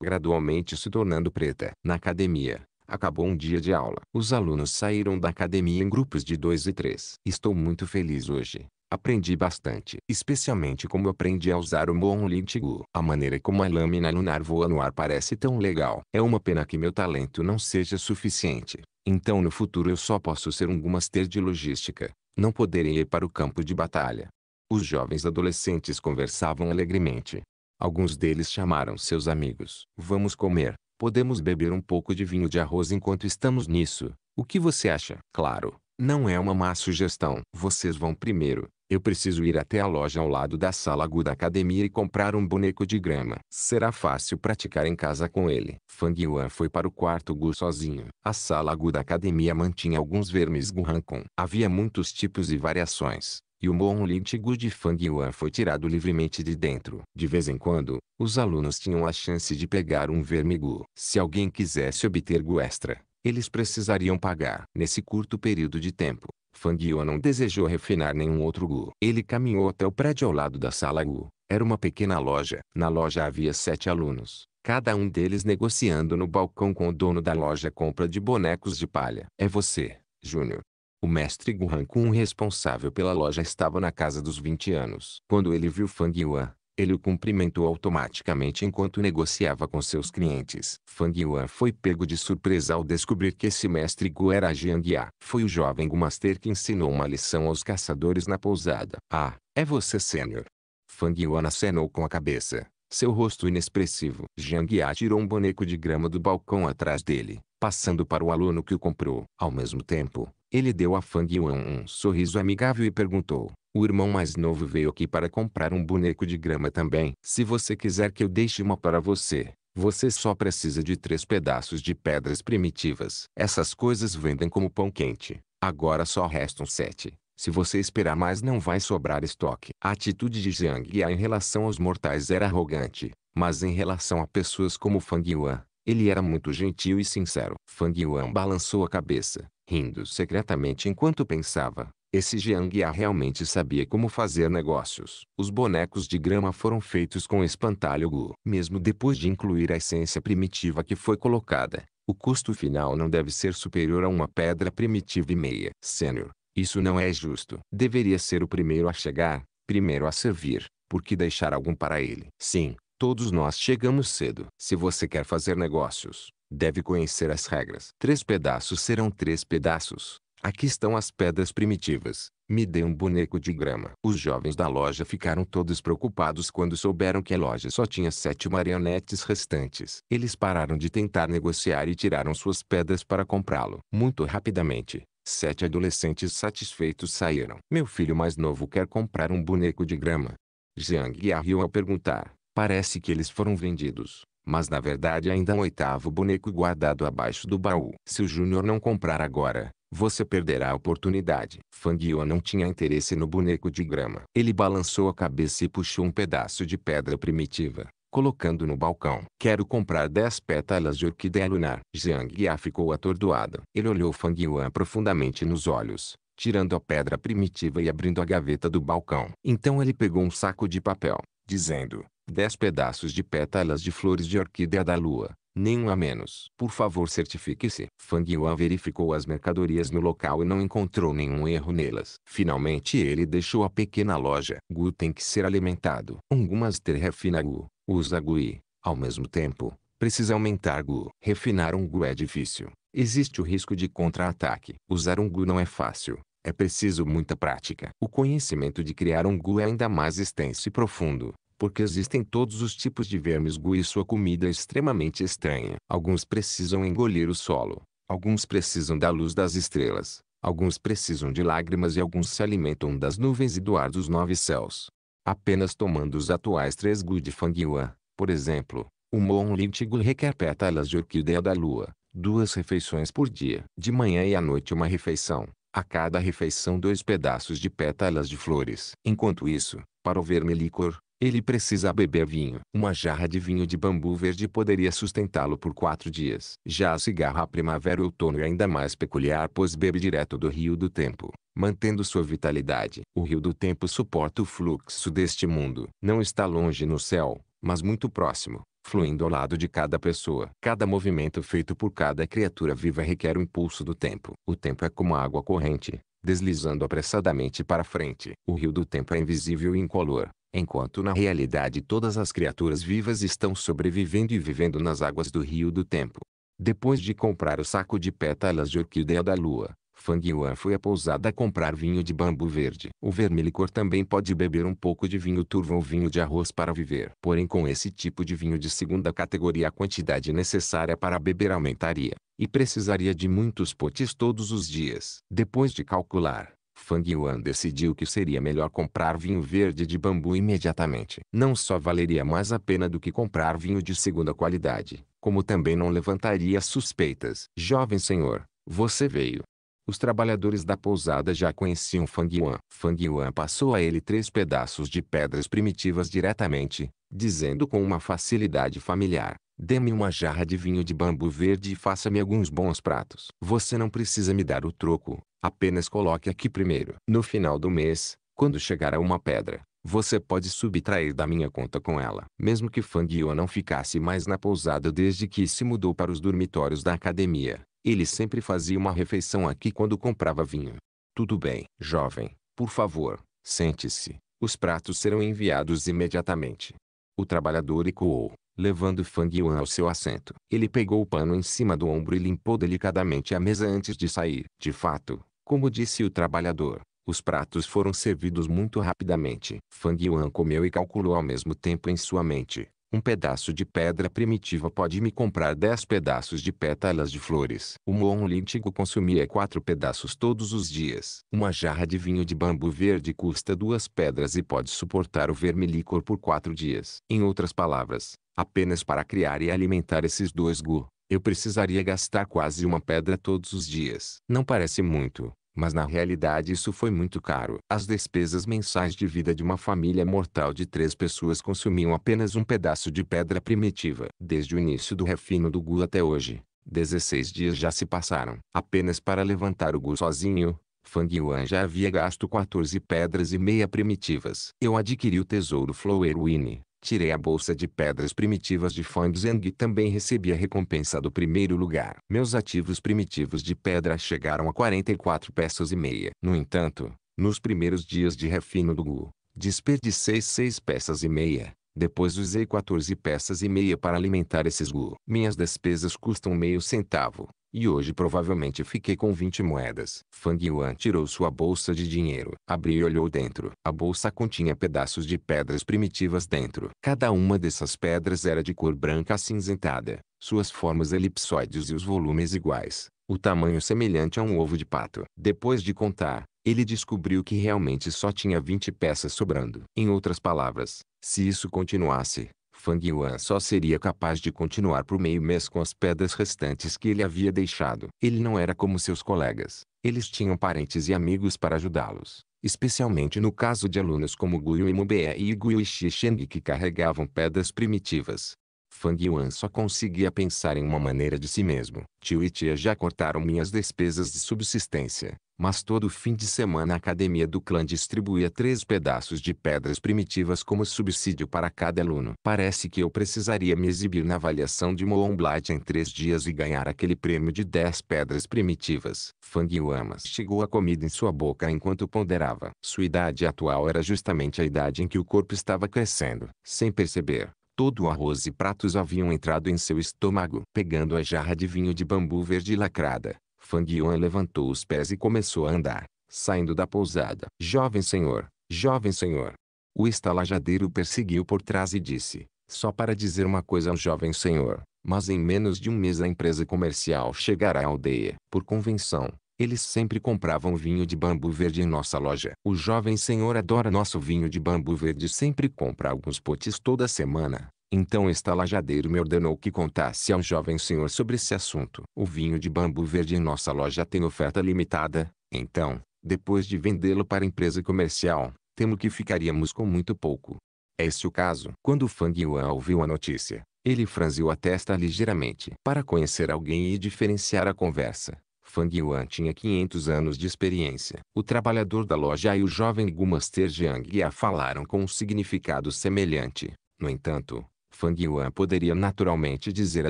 gradualmente se tornando preta. Na academia, acabou um dia de aula. Os alunos saíram da academia em grupos de 2 e 3. Estou muito feliz hoje. Aprendi bastante. Especialmente como aprendi a usar o Monlin Tigu. A maneira como a lâmina lunar voa no ar parece tão legal. É uma pena que meu talento não seja suficiente. Então no futuro eu só posso ser um Gu Master de logística. Não poderei ir para o campo de batalha. Os jovens adolescentes conversavam alegremente. Alguns deles chamaram seus amigos. Vamos comer. Podemos beber um pouco de vinho de arroz enquanto estamos nisso. O que você acha? Claro, não é uma má sugestão. Vocês vão primeiro. Eu preciso ir até a loja ao lado da sala Gu da academia e comprar um boneco de grama. Será fácil praticar em casa com ele. Fang Yuan foi para o quarto Gu sozinho. A sala Gu da academia mantinha alguns vermes Gu Hankon. Havia muitos tipos e variações, e o Monlin Tigu de Fang Yuan foi tirado livremente de dentro. De vez em quando, os alunos tinham a chance de pegar um verme Gu. Se alguém quisesse obter Gu extra, eles precisariam pagar. Nesse curto período de tempo, Fang Yuan não desejou refinar nenhum outro Gu. Ele caminhou até o prédio ao lado da sala Gu. Era uma pequena loja. Na loja havia 7 alunos, cada um deles negociando no balcão com o dono da loja compra de bonecos de palha. É você, Júnior. O mestre Gu Hankun responsável pela loja estava na casa dos 20 anos. Quando ele viu Fang Yuan, Ele o cumprimentou automaticamente enquanto negociava com seus clientes. Fang Yuan foi pego de surpresa ao descobrir que esse mestre Gu era Jiang Ya. Foi o jovem Gu Master que ensinou uma lição aos caçadores na pousada. Ah, é você, Sênior. Fang Yuan acenou com a cabeça, seu rosto inexpressivo. Jiang Ya tirou um boneco de grama do balcão atrás dele, passando para o aluno que o comprou. Ao mesmo tempo, ele deu a Fang Yuan um sorriso amigável e perguntou: o irmão mais novo veio aqui para comprar um boneco de grama também. Se você quiser que eu deixe uma para você, você só precisa de 3 pedaços de pedras primitivas. Essas coisas vendem como pão quente. Agora só restam 7. Se você esperar mais não vai sobrar estoque. A atitude de Jiang Ya em relação aos mortais era arrogante, mas em relação a pessoas como Fang Yuan, ele era muito gentil e sincero. Fang Yuan balançou a cabeça, rindo secretamente enquanto pensava. Esse Jiang Ya realmente sabia como fazer negócios. Os bonecos de grama foram feitos com espantalho Gu. Mesmo depois de incluir a essência primitiva que foi colocada, o custo final não deve ser superior a uma pedra primitiva e meia. Sênior, isso não é justo. Deveria ser o primeiro a chegar, primeiro a servir, por que deixar algum para ele? Sim, todos nós chegamos cedo. Se você quer fazer negócios, deve conhecer as regras. 3 pedaços serão 3 pedaços. Aqui estão as pedras primitivas. Me dê um boneco de grama. Os jovens da loja ficaram todos preocupados quando souberam que a loja só tinha 7 marionetes restantes. Eles pararam de tentar negociar e tiraram suas pedras para comprá-lo. Muito rapidamente, 7 adolescentes satisfeitos saíram. Meu filho mais novo quer comprar um boneco de grama. Jiang Ya riu ao perguntar. Parece que eles foram vendidos. Mas na verdade ainda há um 8º boneco guardado abaixo do baú. Se o Júnior não comprar agora, você perderá a oportunidade. Fang Yuan não tinha interesse no boneco de grama. Ele balançou a cabeça e puxou um pedaço de pedra primitiva, colocando no balcão. Quero comprar 10 pétalas de orquídea lunar. Jiang Ya ficou atordoado. Ele olhou Fang Yuan profundamente nos olhos, tirando a pedra primitiva e abrindo a gaveta do balcão. Então ele pegou um saco de papel, dizendo: 10 pedaços de pétalas de flores de orquídea da lua, nenhum a menos. Por favor, certifique-se. Fang Yuan verificou as mercadorias no local e não encontrou nenhum erro nelas. Finalmente ele deixou a pequena loja. Gu tem que ser alimentado. Um Gu Master refina Gu, usa Gu e, ao mesmo tempo, precisa aumentar Gu. Refinar um Gu é difícil. Existe o risco de contra-ataque. Usar um Gu não é fácil. É preciso muita prática. O conhecimento de criar um Gu é ainda mais extenso e profundo, porque existem todos os tipos de vermes Gu e sua comida é extremamente estranha. Alguns precisam engolir o solo, alguns precisam da luz das estrelas, alguns precisam de lágrimas e alguns se alimentam das nuvens e do ar dos 9 céus. Apenas tomando os atuais 3 Gu de Fang Yuan, por exemplo, o Moonlit Gu requer pétalas de orquídea da lua, 2 refeições por dia. De manhã e à noite uma refeição. A cada refeição 2 pedaços de pétalas de flores. Enquanto isso, para o vermelíquor, ele precisa beber vinho. Uma jarra de vinho de bambu verde poderia sustentá-lo por 4 dias. Já a cigarra a primavera e outono é ainda mais peculiar pois bebe direto do rio do tempo, mantendo sua vitalidade. O rio do tempo suporta o fluxo deste mundo. Não está longe no céu, mas muito próximo, fluindo ao lado de cada pessoa. Cada movimento feito por cada criatura viva requer o impulso do tempo. O tempo é como a água corrente, deslizando apressadamente para frente. O rio do tempo é invisível e incolor, enquanto na realidade todas as criaturas vivas estão sobrevivendo e vivendo nas águas do rio do tempo. Depois de comprar o saco de pétalas de orquídea da lua, Fang Yuan foi à pousada comprar vinho de bambu verde. O vermelíquor também pode beber um pouco de vinho turvo ou vinho de arroz para viver. Porém com esse tipo de vinho de segunda categoria a quantidade necessária para beber aumentaria, e precisaria de muitos potes todos os dias. Depois de calcular, Fang Yuan decidiu que seria melhor comprar vinho verde de bambu imediatamente. Não só valeria mais a pena do que comprar vinho de segunda qualidade, como também não levantaria suspeitas. Jovem senhor, você veio. Os trabalhadores da pousada já conheciam Fang Yuan. Fang Yuan passou a ele 3 pedaços de pedras primitivas diretamente, dizendo com uma facilidade familiar: dê-me uma jarra de vinho de bambu verde e faça-me alguns bons pratos. Você não precisa me dar o troco, apenas coloque aqui primeiro. No final do mês, quando chegar a uma pedra, você pode subtrair da minha conta com ela. Mesmo que Fang Yuan não ficasse mais na pousada desde que se mudou para os dormitórios da academia, ele sempre fazia uma refeição aqui quando comprava vinho. Tudo bem, jovem, por favor, sente-se. Os pratos serão enviados imediatamente. O trabalhador ecoou, levando Fang Yuan ao seu assento. Ele pegou o pano em cima do ombro e limpou delicadamente a mesa antes de sair. De fato, como disse o trabalhador, os pratos foram servidos muito rapidamente. Fang Yuan comeu e calculou ao mesmo tempo em sua mente. Um pedaço de pedra primitiva pode me comprar 10 pedaços de pétalas de flores. O Moonling antigo consumia 4 pedaços todos os dias. Uma jarra de vinho de bambu verde custa 2 pedras e pode suportar o vermilíquor por 4 dias. Em outras palavras, apenas para criar e alimentar esses 2 gu, eu precisaria gastar quase uma pedra todos os dias. Não parece muito, mas na realidade isso foi muito caro. As despesas mensais de vida de uma família mortal de 3 pessoas consumiam apenas um pedaço de pedra primitiva. Desde o início do refino do gu até hoje, 16 dias já se passaram. Apenas para levantar o gu sozinho, Fang Yuan já havia gasto 14 pedras e meia primitivas. Eu adquiri o tesouro Flowerwine. Tirei a bolsa de pedras primitivas de Fang Zheng e também recebi a recompensa do primeiro lugar. Meus ativos primitivos de pedra chegaram a 44 peças e meia. No entanto, nos primeiros dias de refino do gu, desperdicei 6 peças e meia. Depois usei 14 peças e meia para alimentar esses gu. Minhas despesas custam meio centavo. E hoje provavelmente fiquei com 20 moedas. Fang Yuan tirou sua bolsa de dinheiro. Abriu e olhou dentro. A bolsa continha pedaços de pedras primitivas dentro. Cada uma dessas pedras era de cor branca acinzentada. Suas formas elipsoides e os volumes iguais. O tamanho semelhante a um ovo de pato. Depois de contar, ele descobriu que realmente só tinha 20 peças sobrando. Em outras palavras, se isso continuasse, Fang Yuan só seria capaz de continuar por meio mês com as pedras restantes que ele havia deixado. Ele não era como seus colegas. Eles tinham parentes e amigos para ajudá-los, especialmente no caso de alunos como Gu Yuimube e Gu Yuixisheng que carregavam pedras primitivas. Fang Yuan só conseguia pensar em uma maneira de si mesmo. Tio e tia já cortaram minhas despesas de subsistência, mas todo fim de semana a academia do clã distribuía 3 pedaços de pedras primitivas como subsídio para cada aluno. Parece que eu precisaria me exibir na avaliação de Moonblight em 3 dias e ganhar aquele prêmio de 10 pedras primitivas. Fang Yuan mastigou a comida em sua boca enquanto ponderava. Sua idade atual era justamente a idade em que o corpo estava crescendo. Sem perceber, todo o arroz e pratos haviam entrado em seu estômago. Pegando a jarra de vinho de bambu verde lacrada, Fang Yuan levantou os pés e começou a andar, saindo da pousada. Jovem senhor, jovem senhor. O estalajadeiro o perseguiu por trás e disse, só para dizer uma coisa ao jovem senhor, mas em menos de um mês a empresa comercial chegará à aldeia. Por convenção, eles sempre compravam vinho de bambu verde em nossa loja. O jovem senhor adora nosso vinho de bambu verde e sempre compra alguns potes toda semana. Então o estalajadeiro me ordenou que contasse ao jovem senhor sobre esse assunto. O vinho de bambu verde em nossa loja tem oferta limitada, então, depois de vendê-lo para a empresa comercial, temo que ficaríamos com muito pouco. É esse o caso? Quando Fang Yuan ouviu a notícia, ele franziu a testa ligeiramente. Para conhecer alguém e diferenciar a conversa, Fang Yuan tinha 500 anos de experiência. O trabalhador da loja e o jovem Gu Master Jiang a falaram com um significado semelhante. No entanto, Fang Yuan poderia naturalmente dizer a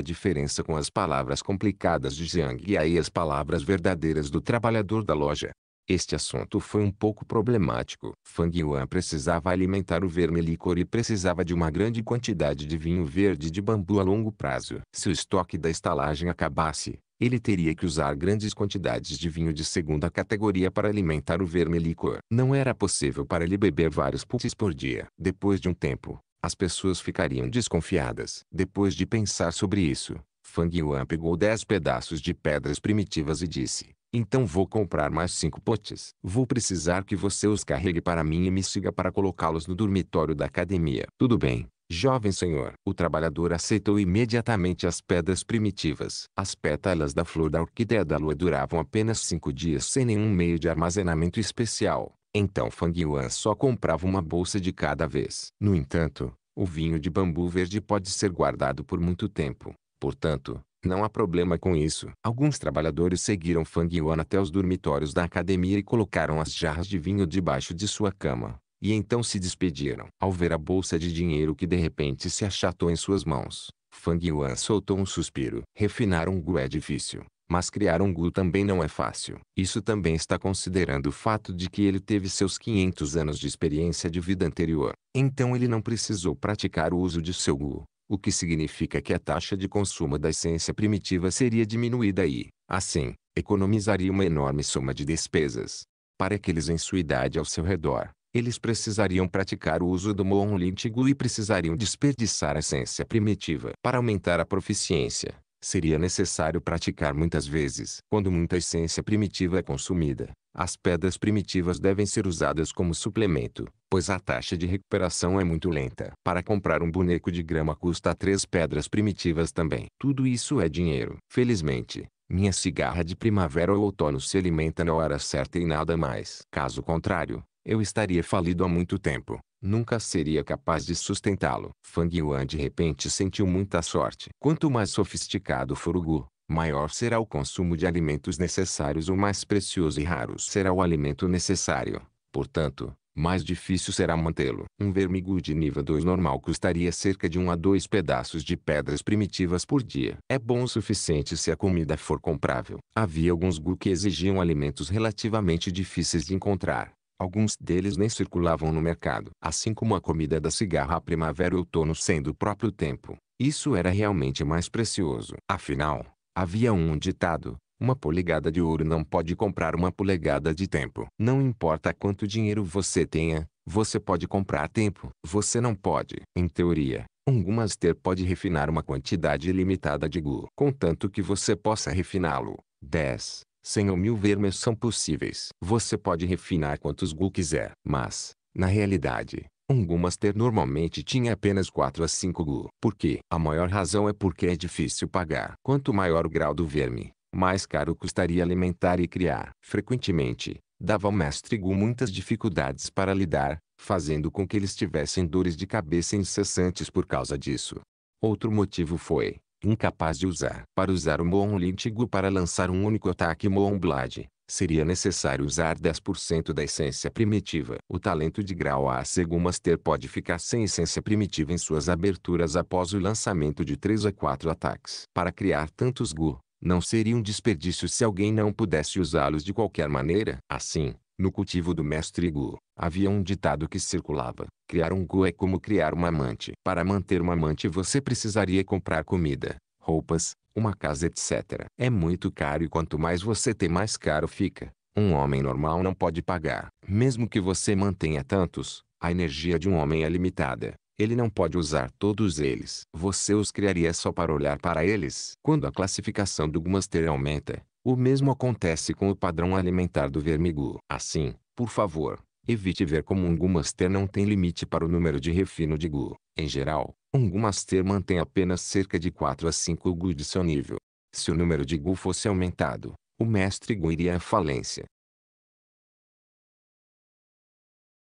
diferença com as palavras complicadas de Jiang e as palavras verdadeiras do trabalhador da loja. Este assunto foi um pouco problemático. Fang Yuan precisava alimentar o vermilíquor e precisava de uma grande quantidade de vinho verde de bambu a longo prazo. Se o estoque da estalagem acabasse, ele teria que usar grandes quantidades de vinho de segunda categoria para alimentar o vermilíquor. Não era possível para ele beber vários potes por dia. Depois de um tempo, as pessoas ficariam desconfiadas. Depois de pensar sobre isso, Fang Yuan pegou 10 pedaços de pedras primitivas e disse, então vou comprar mais 5 potes. Vou precisar que você os carregue para mim e me siga para colocá-los no dormitório da academia. Tudo bem, jovem senhor. O trabalhador aceitou imediatamente as pedras primitivas. As pétalas da flor da orquídea da lua duravam apenas 5 dias sem nenhum meio de armazenamento especial. Então Fang Yuan só comprava uma bolsa de cada vez. No entanto, o vinho de bambu verde pode ser guardado por muito tempo. Portanto, não há problema com isso. Alguns trabalhadores seguiram Fang Yuan até os dormitórios da academia e colocaram as jarras de vinho debaixo de sua cama. E então se despediram. Ao ver a bolsa de dinheiro que de repente se achatou em suas mãos, Fang Yuan soltou um suspiro. Refinar um gu é difícil, Mas criar um Gu também não é fácil. Isso também está considerando o fato de que ele teve seus 500 anos de experiência de vida anterior. Então ele não precisou praticar o uso de seu Gu, o que significa que a taxa de consumo da essência primitiva seria diminuída e, assim, economizaria uma enorme soma de despesas. Para aqueles em sua idade ao seu redor, eles precisariam praticar o uso do Moonlit Gu e precisariam desperdiçar a essência primitiva. Para aumentar a proficiência, seria necessário praticar muitas vezes. Quando muita essência primitiva é consumida, as pedras primitivas devem ser usadas como suplemento, pois a taxa de recuperação é muito lenta. Para comprar um boneco de grama custa 3 pedras primitivas também. Tudo isso é dinheiro. Felizmente, minha cigarra de primavera ou outono se alimenta na hora certa e nada mais. Caso contrário, eu estaria falido há muito tempo. Nunca seria capaz de sustentá-lo. Fang Yuan de repente sentiu muita sorte. Quanto mais sofisticado for o Gu, maior será o consumo de alimentos necessários ou mais precioso e raro será o alimento necessário. Portanto, mais difícil será mantê-lo. Um vermigu de nível 2 normal custaria cerca de 1 a 2 pedaços de pedras primitivas por dia. É bom o suficiente se a comida for comprável. Havia alguns Gu que exigiam alimentos relativamente difíceis de encontrar. Alguns deles nem circulavam no mercado. Assim como a comida da cigarra primavera e outono sendo o próprio tempo. Isso era realmente mais precioso. Afinal, havia um ditado: uma polegada de ouro não pode comprar uma polegada de tempo. Não importa quanto dinheiro você tenha, você pode comprar tempo. Você não pode. Em teoria, um Gu Master pode refinar uma quantidade ilimitada de Gu. Contanto que você possa refiná-lo. 10, 100 ou 1000 vermes são possíveis. Você pode refinar quantos Gu quiser. Mas, na realidade, um Gu Master normalmente tinha apenas 4 a 5 Gu. Por quê? A maior razão é porque é difícil pagar. Quanto maior o grau do verme, mais caro custaria alimentar e criar. Frequentemente, dava ao mestre Gu muitas dificuldades para lidar, fazendo com que eles tivessem dores de cabeça incessantes por causa disso. Outro motivo foi incapaz de usar. Para usar o Moonlit Gu para lançar um único ataque Moonblade, seria necessário usar 10% da essência primitiva. O talento de grau A Gu Master pode ficar sem essência primitiva em suas aberturas após o lançamento de 3 a 4 ataques. Para criar tantos Gu, não seria um desperdício se alguém não pudesse usá-los de qualquer maneira. Assim, no cultivo do mestre Gu, havia um ditado que circulava: criar um Gu é como criar uma amante. Para manter uma amante você precisaria comprar comida, roupas, uma casa etc. É muito caro e quanto mais você tem mais caro fica. Um homem normal não pode pagar. Mesmo que você mantenha tantos, a energia de um homem é limitada. Ele não pode usar todos eles. Você os criaria só para olhar para eles. Quando a classificação do Gu Master aumenta, o mesmo acontece com o padrão alimentar do vermigu. Assim, por favor, evite ver como um Gu Master não tem limite para o número de refino de Gu. Em geral, um Gu Master mantém apenas cerca de 4 a 5 Gu de seu nível. Se o número de Gu fosse aumentado, o mestre Gu iria à falência.